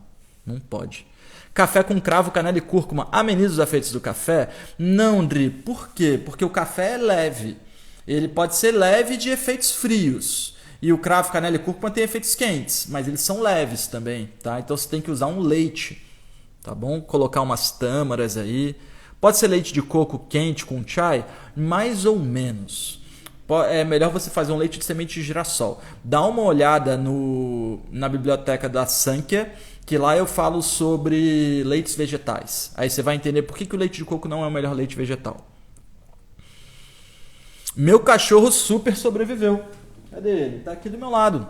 pode. Café com cravo, canela e cúrcuma ameniza os efeitos do café? Não, Dri. Por quê? Porque o café é leve. Ele pode ser leve de efeitos frios. E o cravo, canela e cúrcuma tem efeitos quentes, mas eles são leves também, tá? Então você tem que usar um leite, tá bom? Colocar umas tâmaras aí. Pode ser leite de coco quente com chai? Mais ou menos. É melhor você fazer um leite de semente de girassol. Dá uma olhada na biblioteca da Sankhya, que lá eu falo sobre leites vegetais. Aí você vai entender por que o leite de coco não é o melhor leite vegetal. Meu cachorro super sobreviveu. Cadê ele? Tá aqui do meu lado.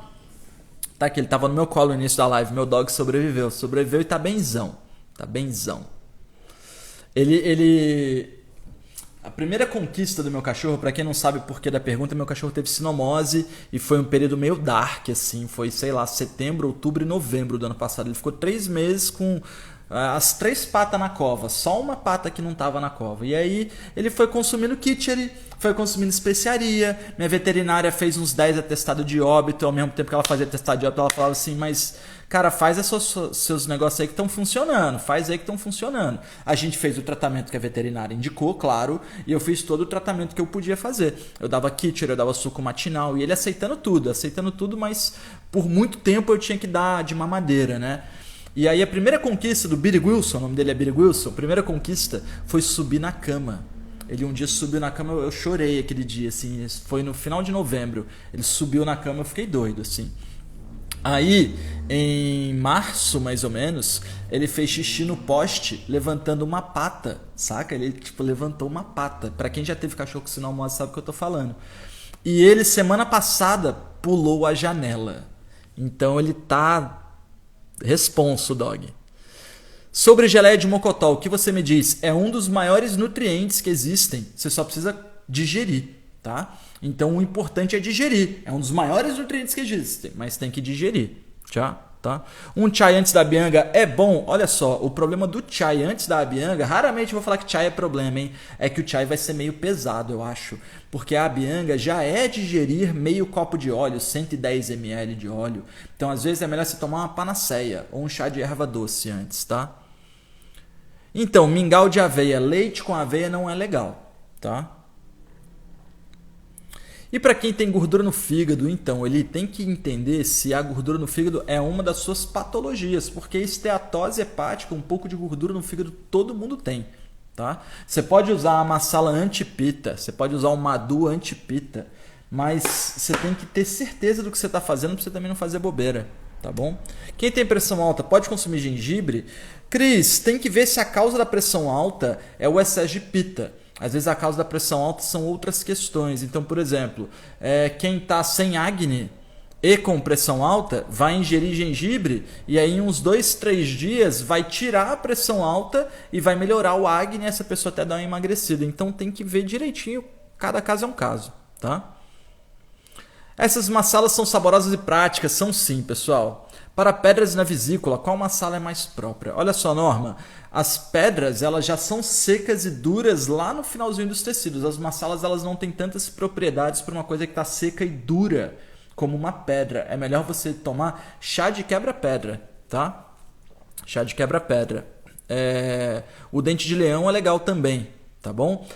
Tá aqui, ele tava no meu colo no início da live. Meu dog sobreviveu. Sobreviveu e tá benzão. A primeira conquista do meu cachorro, para quem não sabe o porquê da pergunta, meu cachorro teve sinomose e foi um período meio dark, assim, foi, setembro, outubro e novembro do ano passado. Ele ficou 3 meses com as 3 patas na cova, só uma pata que não estava na cova. E aí ele foi consumindo kitchery, foi consumindo especiaria, minha veterinária fez uns 10 atestados de óbito, ao mesmo tempo que ela fazia atestado de óbito, ela falava assim, mas cara, faz seus negócios aí que estão funcionando, A gente fez o tratamento que a veterinária indicou, claro, e eu fiz todo o tratamento que eu podia fazer. Eu dava kitchery, eu dava suco matinal, e ele aceitando tudo, mas por muito tempo eu tinha que dar de mamadeira, né? E aí a primeira conquista do Billy Wilson, o nome dele é Billy Wilson, a primeira conquista foi subir na cama. Ele um dia subiu na cama, eu chorei aquele dia, assim, foi no final de novembro. Ele subiu na cama, eu fiquei doido, assim. Aí, em março, mais ou menos, ele fez xixi no poste, levantando uma pata, saca? Ele, levantou uma pata. Pra quem já teve cachorro com sinomose sabe o que eu tô falando. E ele, semana passada, pulou a janela. Então, ele tá... Responso, dog. Sobre geleia de mocotó, o que você me diz? É um dos maiores nutrientes que existem. Você só precisa digerir, tá? Então o importante é digerir. É um dos maiores nutrientes que existem, mas tem que digerir, tá? tá? Um chai antes da abhyanga é bom? Olha só, o problema do chai antes da abhyanga, raramente eu vou falar que chai é problema, hein? É que o chai vai ser meio pesado, eu acho. Porque a abhyanga já é digerir meio copo de óleo, 110 ml de óleo. Então, às vezes, é melhor você tomar uma panaceia ou um chá de erva doce antes, tá? Então, mingau de aveia, leite com aveia não é legal, tá? E para quem tem gordura no fígado, então, ele tem que entender se a gordura no fígado é uma das suas patologias, porque esteatose hepática, um pouco de gordura no fígado, todo mundo tem, tá? Você pode usar a masala anti-pita, você pode usar o Madhu anti-pita, mas você tem que ter certeza do que você está fazendo para você também não fazer bobeira, tá bom? Quem tem pressão alta pode consumir gengibre? Cris, tem que ver se a causa da pressão alta é o excesso de pita. Às vezes a causa da pressão alta são outras questões. Então, por exemplo, quem está sem acne e com pressão alta vai ingerir gengibre e aí em uns 2, 3 dias vai tirar a pressão alta e vai melhorar o acne e essa pessoa até dar uma emagrecida. Então tem que ver direitinho, cada caso é um caso, tá? Essas masalas são saborosas e práticas? São sim, pessoal. Para pedras na vesícula, qual massala é mais própria? Olha só, Norma, as pedras elas já são secas e duras lá no finalzinho dos tecidos. As massalas elas não têm tantas propriedades para uma coisa que está seca e dura como uma pedra. É melhor você tomar chá de quebra-pedra, tá? Chá de quebra-pedra. O dente de leão é legal também, tá bom?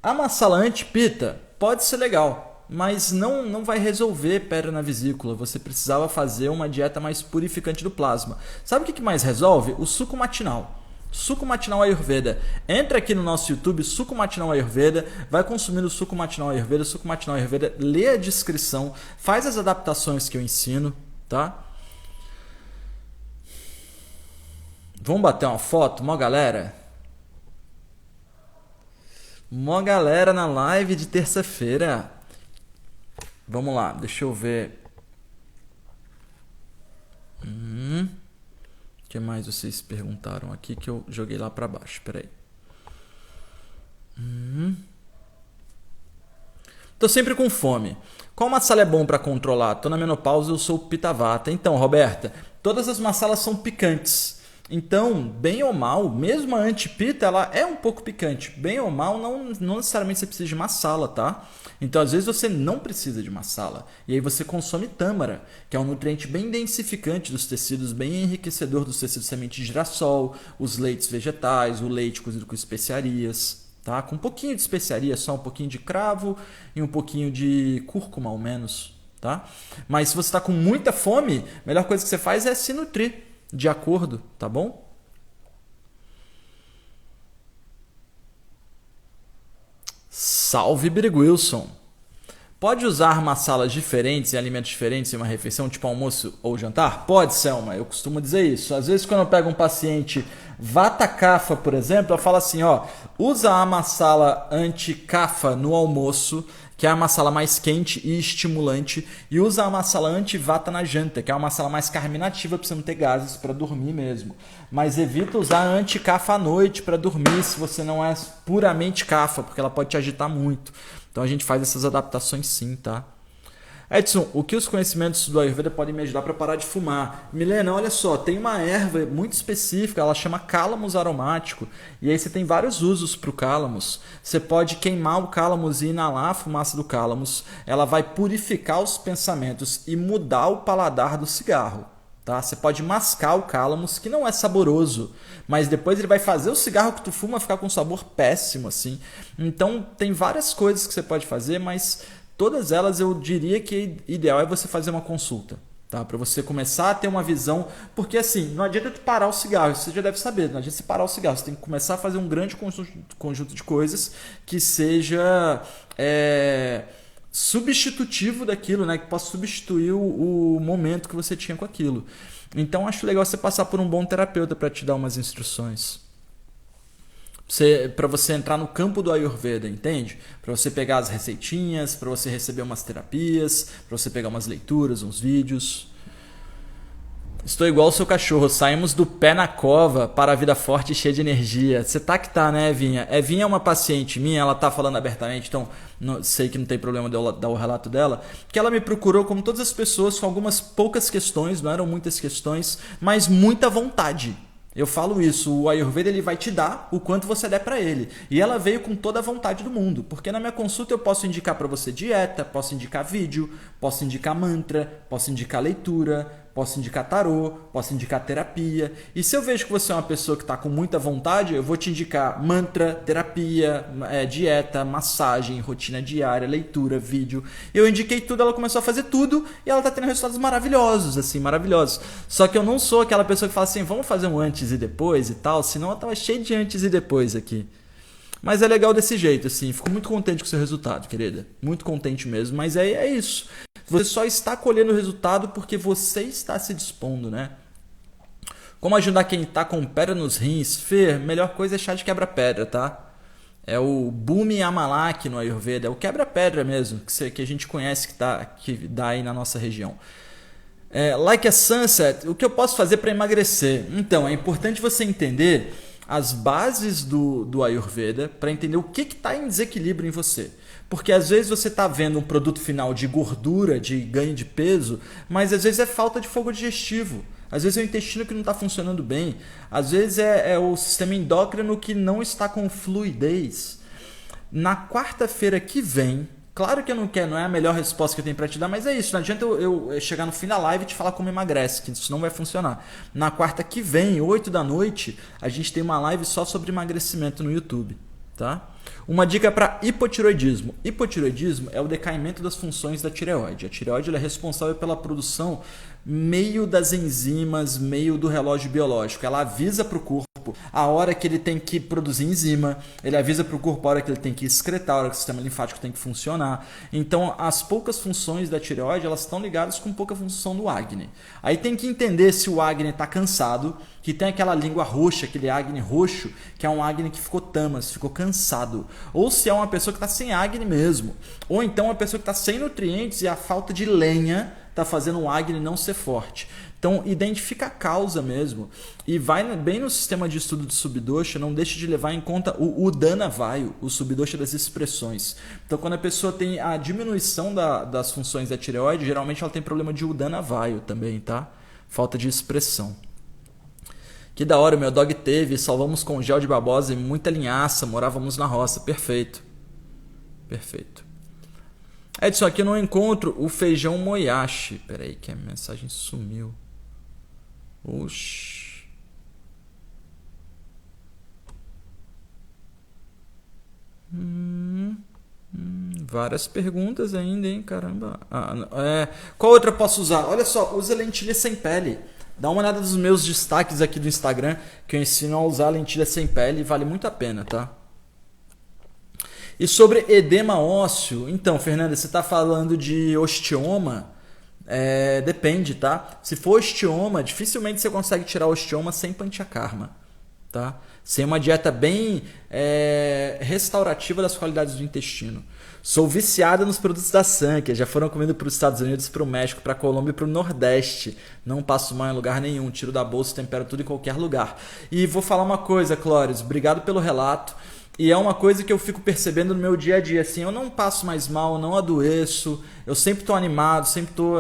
A massala anti-pita pode ser legal, mas não vai resolver pedra na vesícula. Você precisava fazer uma dieta mais purificante do plasma. Sabe o que mais resolve? O suco matinal. Suco matinal Ayurveda. Entra aqui no nosso YouTube, suco matinal Ayurveda, vai consumindo o suco matinal Ayurveda, lê a descrição, faz as adaptações que eu ensino, tá? Vamos bater uma foto, mó galera? Mó galera na live de terça-feira. Vamos lá, deixa eu ver. O que mais vocês perguntaram aqui que eu joguei lá para baixo? Espera aí. Tô sempre com fome. Qual massala é bom para controlar? Tô na menopausa, eu sou Pitta Vata. Então, Roberta, todas as massalas são picantes. Então, bem ou mal, mesmo a anti-pita, ela é um pouco picante. Bem ou mal, não necessariamente você precisa de massala, tá? Então, às vezes você não precisa de massala. E aí você consome tâmara, que é um nutriente bem densificante dos tecidos, bem enriquecedor dos tecidos semente de girassol, os leites vegetais, o leite cozido com especiarias, tá? Com um pouquinho de especiaria, só um pouquinho de cravo e um pouquinho de cúrcuma ao menos, tá? Mas se você está com muita fome, a melhor coisa que você faz é se nutrir de acordo, tá bom? Salve, Biriguilson! Pode usar massalas diferentes e alimentos diferentes em uma refeição, tipo almoço ou jantar? Pode, Selma. Eu costumo dizer isso. Às vezes, quando eu pego um paciente Vata Kapha, por exemplo, eu falo assim, ó, usa a massala anti-Kapha no almoço, que é a massala mais quente e estimulante, e usa a massala anti-Vata na janta, que é uma massala mais carminativa para você não ter gases para dormir mesmo. Mas evita usar a anti-Kapha à noite para dormir se você não é puramente Kapha, porque ela pode te agitar muito. Então a gente faz essas adaptações sim, tá? Edson, o que os conhecimentos do Ayurveda podem me ajudar para parar de fumar? Milena, olha só, tem uma erva muito específica, ela chama cálamos aromático. E aí você tem vários usos para o cálamos. Você pode queimar o cálamos e inalar a fumaça do cálamos. Ela vai purificar os pensamentos e mudar o paladar do cigarro. Tá? Você pode mascar o cálamos, que não é saboroso, mas depois ele vai fazer o cigarro que tu fuma ficar com um sabor péssimo, assim. Então tem várias coisas que você pode fazer, mas todas elas eu diria que ideal é você fazer uma consulta, tá? Para você começar a ter uma visão, porque assim, não adianta tu parar o cigarro, você já deve saber, não adianta você parar o cigarro, você tem que começar a fazer um grande conjunto de coisas que seja substitutivo daquilo, né? Que possa substituir o momento que você tinha com aquilo. Então acho legal você passar por um bom terapeuta para te dar umas instruções. Para você entrar no campo do Ayurveda, entende? Para você pegar as receitinhas, para você receber umas terapias, para você pegar umas leituras, uns vídeos. Estou igual o seu cachorro, saímos do pé na cova para a vida forte e cheia de energia. Você tá que tá, né, Evinha? Evinha é uma paciente minha, ela tá falando abertamente, então sei que não tem problema de eu dar o relato dela, que ela me procurou como todas as pessoas com algumas poucas questões, não eram muitas questões, mas muita vontade. Eu falo isso, o Ayurveda ele vai te dar o quanto você der para ele. E ela veio com toda a vontade do mundo, porque na minha consulta eu posso indicar para você dieta, posso indicar vídeo, posso indicar mantra, posso indicar leitura, posso indicar tarô, posso indicar terapia. E se eu vejo que você é uma pessoa que está com muita vontade, eu vou te indicar mantra, terapia, dieta, massagem, rotina diária, leitura, vídeo. Eu indiquei tudo, ela começou a fazer tudo e ela está tendo resultados maravilhosos, assim, maravilhosos. Só que eu não sou aquela pessoa que fala assim, vamos fazer um antes e depois e tal, senão eu tava cheio de antes e depois aqui. Mas é legal desse jeito, assim, fico muito contente com o seu resultado, querida. Muito contente mesmo, mas é isso. Você só está colhendo o resultado porque você está se dispondo, né? Como ajudar quem está com pedra nos rins? Fer, melhor coisa é chá de quebra-pedra, tá? É o Bhumi Amalak no Ayurveda, é o quebra-pedra mesmo, que a gente conhece, que dá aí na nossa região. Like a Sunset, o que eu posso fazer para emagrecer? Então, é importante você entender as bases do Ayurveda para entender o que está em desequilíbrio em você. Porque às vezes você está vendo um produto final de gordura, de ganho de peso, mas às vezes é falta de fogo digestivo. Às vezes é o intestino que não está funcionando bem. Às vezes é o sistema endócrino que não está com fluidez. Na quarta-feira que vem, claro que não é a melhor resposta que eu tenho para te dar, mas é isso. Não adianta eu chegar no fim da live e te falar como emagrece, que isso não vai funcionar. Na quarta que vem, 8 da noite, a gente tem uma live só sobre emagrecimento no YouTube. Tá? Uma dica para hipotiroidismo. Hipotiroidismo é o decaimento das funções da tireoide. A tireoide ela é responsável pela produção meio das enzimas, meio do relógio biológico. Ela avisa para o corpo a hora que ele tem que produzir enzima, ele avisa para o corpo a hora que ele tem que excretar, a hora que o sistema linfático tem que funcionar. Então, as poucas funções da tireoide elas estão ligadas com pouca função do Agni. Aí tem que entender se o Agni está cansado, que tem aquela língua roxa, aquele Agni roxo, que é um Agni que ficou tamas, ficou cansado. Ou se é uma pessoa que está sem Agni mesmo. Ou então uma pessoa que está sem nutrientes e a falta de lenha está fazendo o Agni não ser forte. Então, identifica a causa mesmo e vai bem no sistema de estudo de Subdosha, não deixe de levar em conta o Udana Vayu, o Subdosha das expressões. Então, quando a pessoa tem a diminuição das funções da tireoide, geralmente ela tem problema de Udana Vayu também, tá? Falta de expressão. Que da hora, meu dog teve, salvamos com gel de babosa e muita linhaça, morávamos na roça. Perfeito. Perfeito. Edson, aqui eu não encontro o feijão moyashi. Pera aí que a mensagem sumiu. Oxi. Várias perguntas ainda, hein? Caramba. Qual outra eu posso usar? Olha só, usa lentilha sem pele. Dá uma olhada nos meus destaques aqui do Instagram, que eu ensino a usar lentilha sem pele, vale muito a pena, tá? E sobre edema ósseo, então, Fernanda, você está falando de osteoma? Depende, tá? Se for osteoma, dificilmente você consegue tirar o osteoma sem panchakarma, tá? Sem uma dieta bem restaurativa das qualidades do intestino. Sou viciada nos produtos da Sankia, já foram comendo para os Estados Unidos, para o México, para a Colômbia e para o Nordeste. Não passo mal em lugar nenhum, tiro da bolsa, tempero tudo em qualquer lugar. E vou falar uma coisa, Clóris, obrigado pelo relato. E é uma coisa que eu fico percebendo no meu dia a dia, assim, eu não passo mais mal, não adoeço, eu sempre estou animado, sempre estou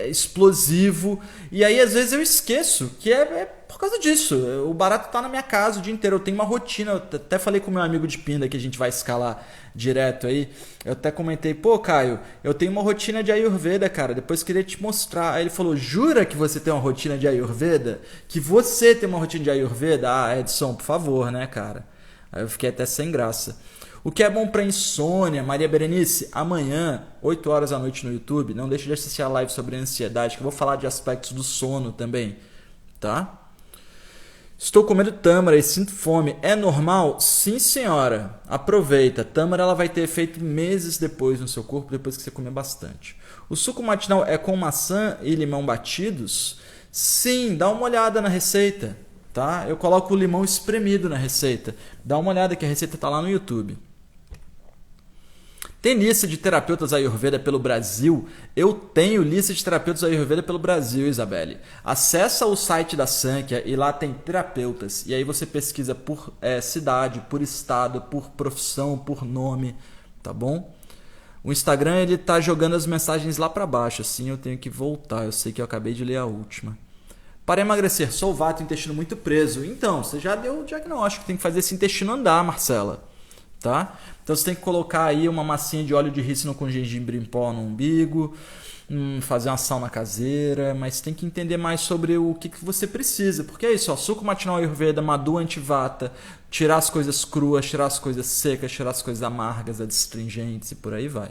explosivo, e aí às vezes eu esqueço que é por causa disso, o barato está na minha casa o dia inteiro, eu tenho uma rotina, eu até falei com meu amigo de Pinda que a gente vai escalar direto aí, eu até comentei, pô Caio, eu tenho uma rotina de Ayurveda, cara, depois queria te mostrar, aí ele falou, jura que você tem uma rotina de Ayurveda? Que você tem uma rotina de Ayurveda? Ah, Edson, por favor, né, cara? Aí eu fiquei até sem graça. O que é bom para insônia? Maria Berenice, amanhã, 8 horas da noite no YouTube, não deixe de assistir a live sobre ansiedade, que eu vou falar de aspectos do sono também, tá? Estou comendo tâmara e sinto fome. É normal? Sim, senhora. Aproveita. Tâmara ela vai ter efeito meses depois no seu corpo, depois que você comer bastante. O suco matinal é com maçã e limão batidos? Sim, dá uma olhada na receita. Tá? Eu coloco o limão espremido na receita. Dá uma olhada que a receita está lá no YouTube. Tem lista de terapeutas Ayurveda pelo Brasil? Eu tenho lista de terapeutas Ayurveda pelo Brasil, Isabelle. Acessa o site da Sankhya e lá tem terapeutas. E aí você pesquisa por cidade, por estado, por profissão, por nome, tá bom? O Instagram ele tá jogando as mensagens lá para baixo, assim eu tenho que voltar. Eu sei que eu acabei de ler a última. Para emagrecer, sou vato, intestino muito preso. Então, você já deu o diagnóstico, tem que fazer esse intestino andar, Marcela. Tá? Então você tem que colocar aí uma massinha de óleo de rícino com gengibre em pó no umbigo, fazer uma sauna caseira, mas tem que entender mais sobre o que você precisa, porque é isso, ó, suco matinal Ayurveda, Madhu antivata, tirar as coisas cruas, tirar as coisas secas, tirar as coisas amargas, adstringentes e por aí vai.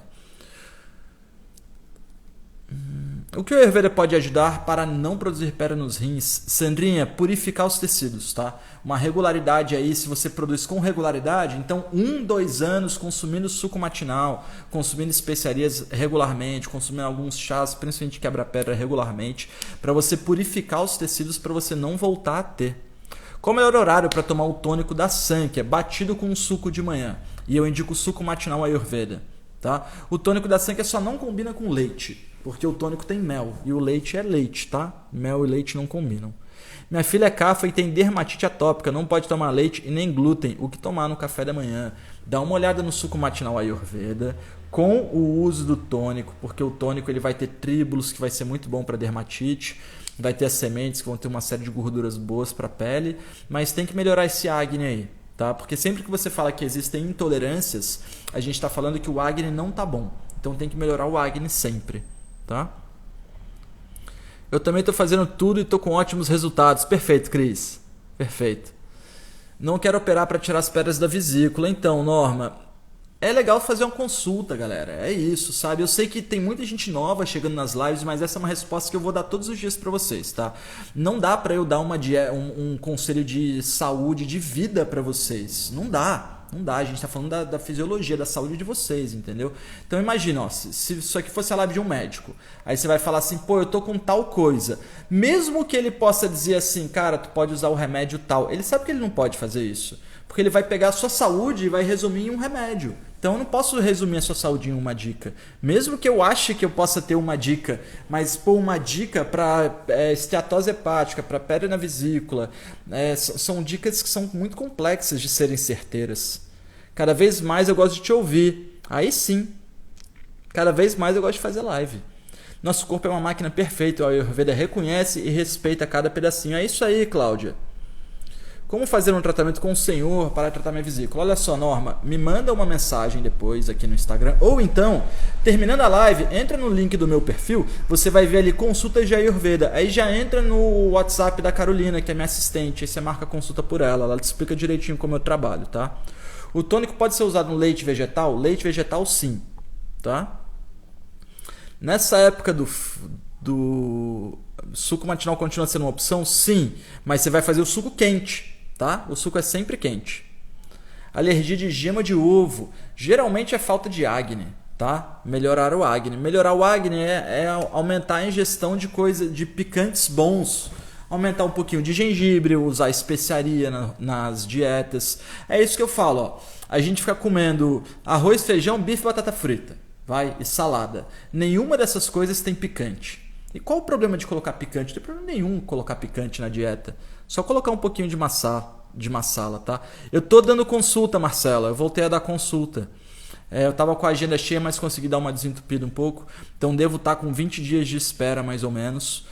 O que o Ayurveda pode ajudar para não produzir pedra nos rins? Sandrinha, purificar os tecidos, tá? Uma regularidade aí, se você produz com regularidade, então 2 anos consumindo suco matinal, consumindo especiarias regularmente, consumindo alguns chás, principalmente quebra-pedra regularmente, para você purificar os tecidos para você não voltar a ter. Qual o melhor horário para tomar o tônico da Sankhya, batido com um suco de manhã? E eu indico o suco matinal Ayurveda, tá? O tônico da Sankhya só não combina com leite, porque o tônico tem mel e o leite é leite, tá? Mel e leite não combinam. Minha filha é cafa e tem dermatite atópica, não pode tomar leite e nem glúten, o que tomar no café da manhã? Dá uma olhada no suco matinal Ayurveda com o uso do tônico, porque o tônico ele vai ter tríbulos, que vai ser muito bom para dermatite, vai ter as sementes que vão ter uma série de gorduras boas para a pele, mas tem que melhorar esse acne aí, tá? Porque sempre que você fala que existem intolerâncias, a gente está falando que o acne não tá bom, então tem que melhorar o acne sempre. Tá? Eu também estou fazendo tudo e estou com ótimos resultados. Perfeito, Cris. Perfeito. Não quero operar para tirar as pedras da vesícula. Então, Norma, é legal fazer uma consulta, galera. É isso, sabe? Eu sei que tem muita gente nova chegando nas lives, mas essa é uma resposta que eu vou dar todos os dias para vocês, tá? Não dá para eu dar um conselho de saúde, de vida para vocês. Não dá. Não dá, a gente está falando da fisiologia, da saúde de vocês, entendeu? Então imagina, ó, se isso aqui fosse a live de um médico, aí você vai falar assim, pô, eu tô com tal coisa. Mesmo que ele possa dizer assim, cara, tu pode usar o remédio tal, ele sabe que ele não pode fazer isso. Porque ele vai pegar a sua saúde e vai resumir em um remédio. Então eu não posso resumir a sua saúde em uma dica. Mesmo que eu ache que eu possa ter uma dica, mas pô, uma dica para esteatose hepática, para pedra na vesícula, são dicas que são muito complexas de serem certeiras. Cada vez mais eu gosto de te ouvir. Aí sim. Cada vez mais eu gosto de fazer live. Nosso corpo é uma máquina perfeita. O Ayurveda reconhece e respeita cada pedacinho. É isso aí, Cláudia. Como fazer um tratamento com o senhor para tratar minha vesícula? Olha só, Norma, me manda uma mensagem depois aqui no Instagram. Ou então, terminando a live, entra no link do meu perfil, você vai ver ali consultas de Ayurveda. Aí já entra no WhatsApp da Carolina, que é minha assistente. Aí você marca consulta por ela. Ela te explica direitinho como eu trabalho, tá? O tônico pode ser usado no leite vegetal? Leite vegetal, sim. Tá? Nessa época do suco matinal continua sendo uma opção? Sim. Mas você vai fazer o suco quente. Tá? O suco é sempre quente. Alergia de gema de ovo. Geralmente é falta de acne. Tá? Melhorar o acne. Melhorar o acne é aumentar a ingestão de picantes bons. Aumentar um pouquinho de gengibre, usar especiaria nas dietas. É isso que eu falo. Ó. A gente fica comendo arroz, feijão, bife e batata frita. Vai? E salada. Nenhuma dessas coisas tem picante. E qual o problema de colocar picante? Não tem problema nenhum colocar picante na dieta. Só colocar um pouquinho de massala, tá? Eu tô dando consulta, Marcela. Eu voltei a dar consulta. Eu tava com a agenda cheia, mas consegui dar uma desentupida um pouco. Então devo estar com 20 dias de espera, mais ou menos.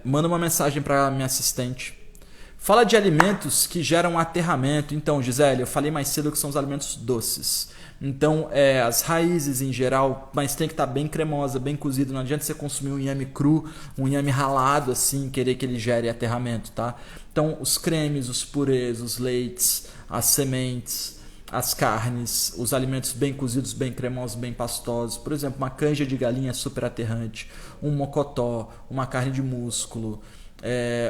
Manda uma mensagem para minha assistente. Fala de alimentos que geram aterramento. Então, Gisele, eu falei mais cedo que são os alimentos doces. Então, as raízes em geral, mas tem que estar bem cremosa, bem cozido. Não adianta você consumir um inhame cru, um inhame ralado assim, querer que ele gere aterramento, tá? Então, os cremes, os purês, os leites, as sementes, as carnes, os alimentos bem cozidos, bem cremosos, bem pastosos. Por exemplo, uma canja de galinha super aterrante, um mocotó, uma carne de músculo,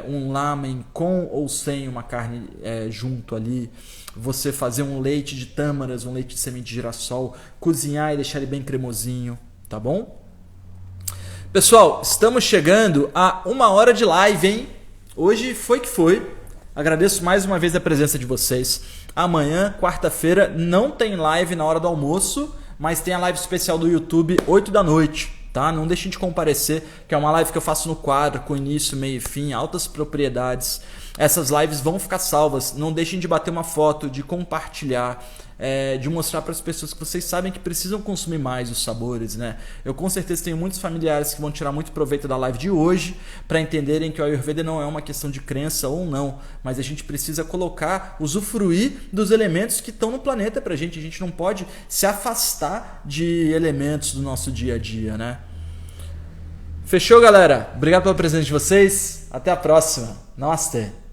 um lamen com ou sem uma carne junto ali. Você fazer um leite de tâmaras, um leite de semente de girassol, cozinhar e deixar ele bem cremosinho, tá bom? Pessoal, estamos chegando a 1 hora de live, hein? Hoje foi que foi. Agradeço mais uma vez a presença de vocês. Amanhã, quarta-feira, não tem live na hora do almoço, mas tem a live especial do YouTube, 8 da noite. Tá? Não deixem de comparecer, que é uma live que eu faço no quadro, com início, meio e fim, altas propriedades. Essas lives vão ficar salvas. Não deixem de bater uma foto, de compartilhar, de mostrar para as pessoas que vocês sabem que precisam consumir mais os sabores, né? Eu com certeza tenho muitos familiares que vão tirar muito proveito da live de hoje para entenderem que o Ayurveda não é uma questão de crença ou não, mas a gente precisa colocar, usufruir dos elementos que estão no planeta pra gente. A gente não pode se afastar de elementos do nosso dia a dia, né? Fechou, galera? Obrigado pela presença de vocês. Até a próxima. Namastê.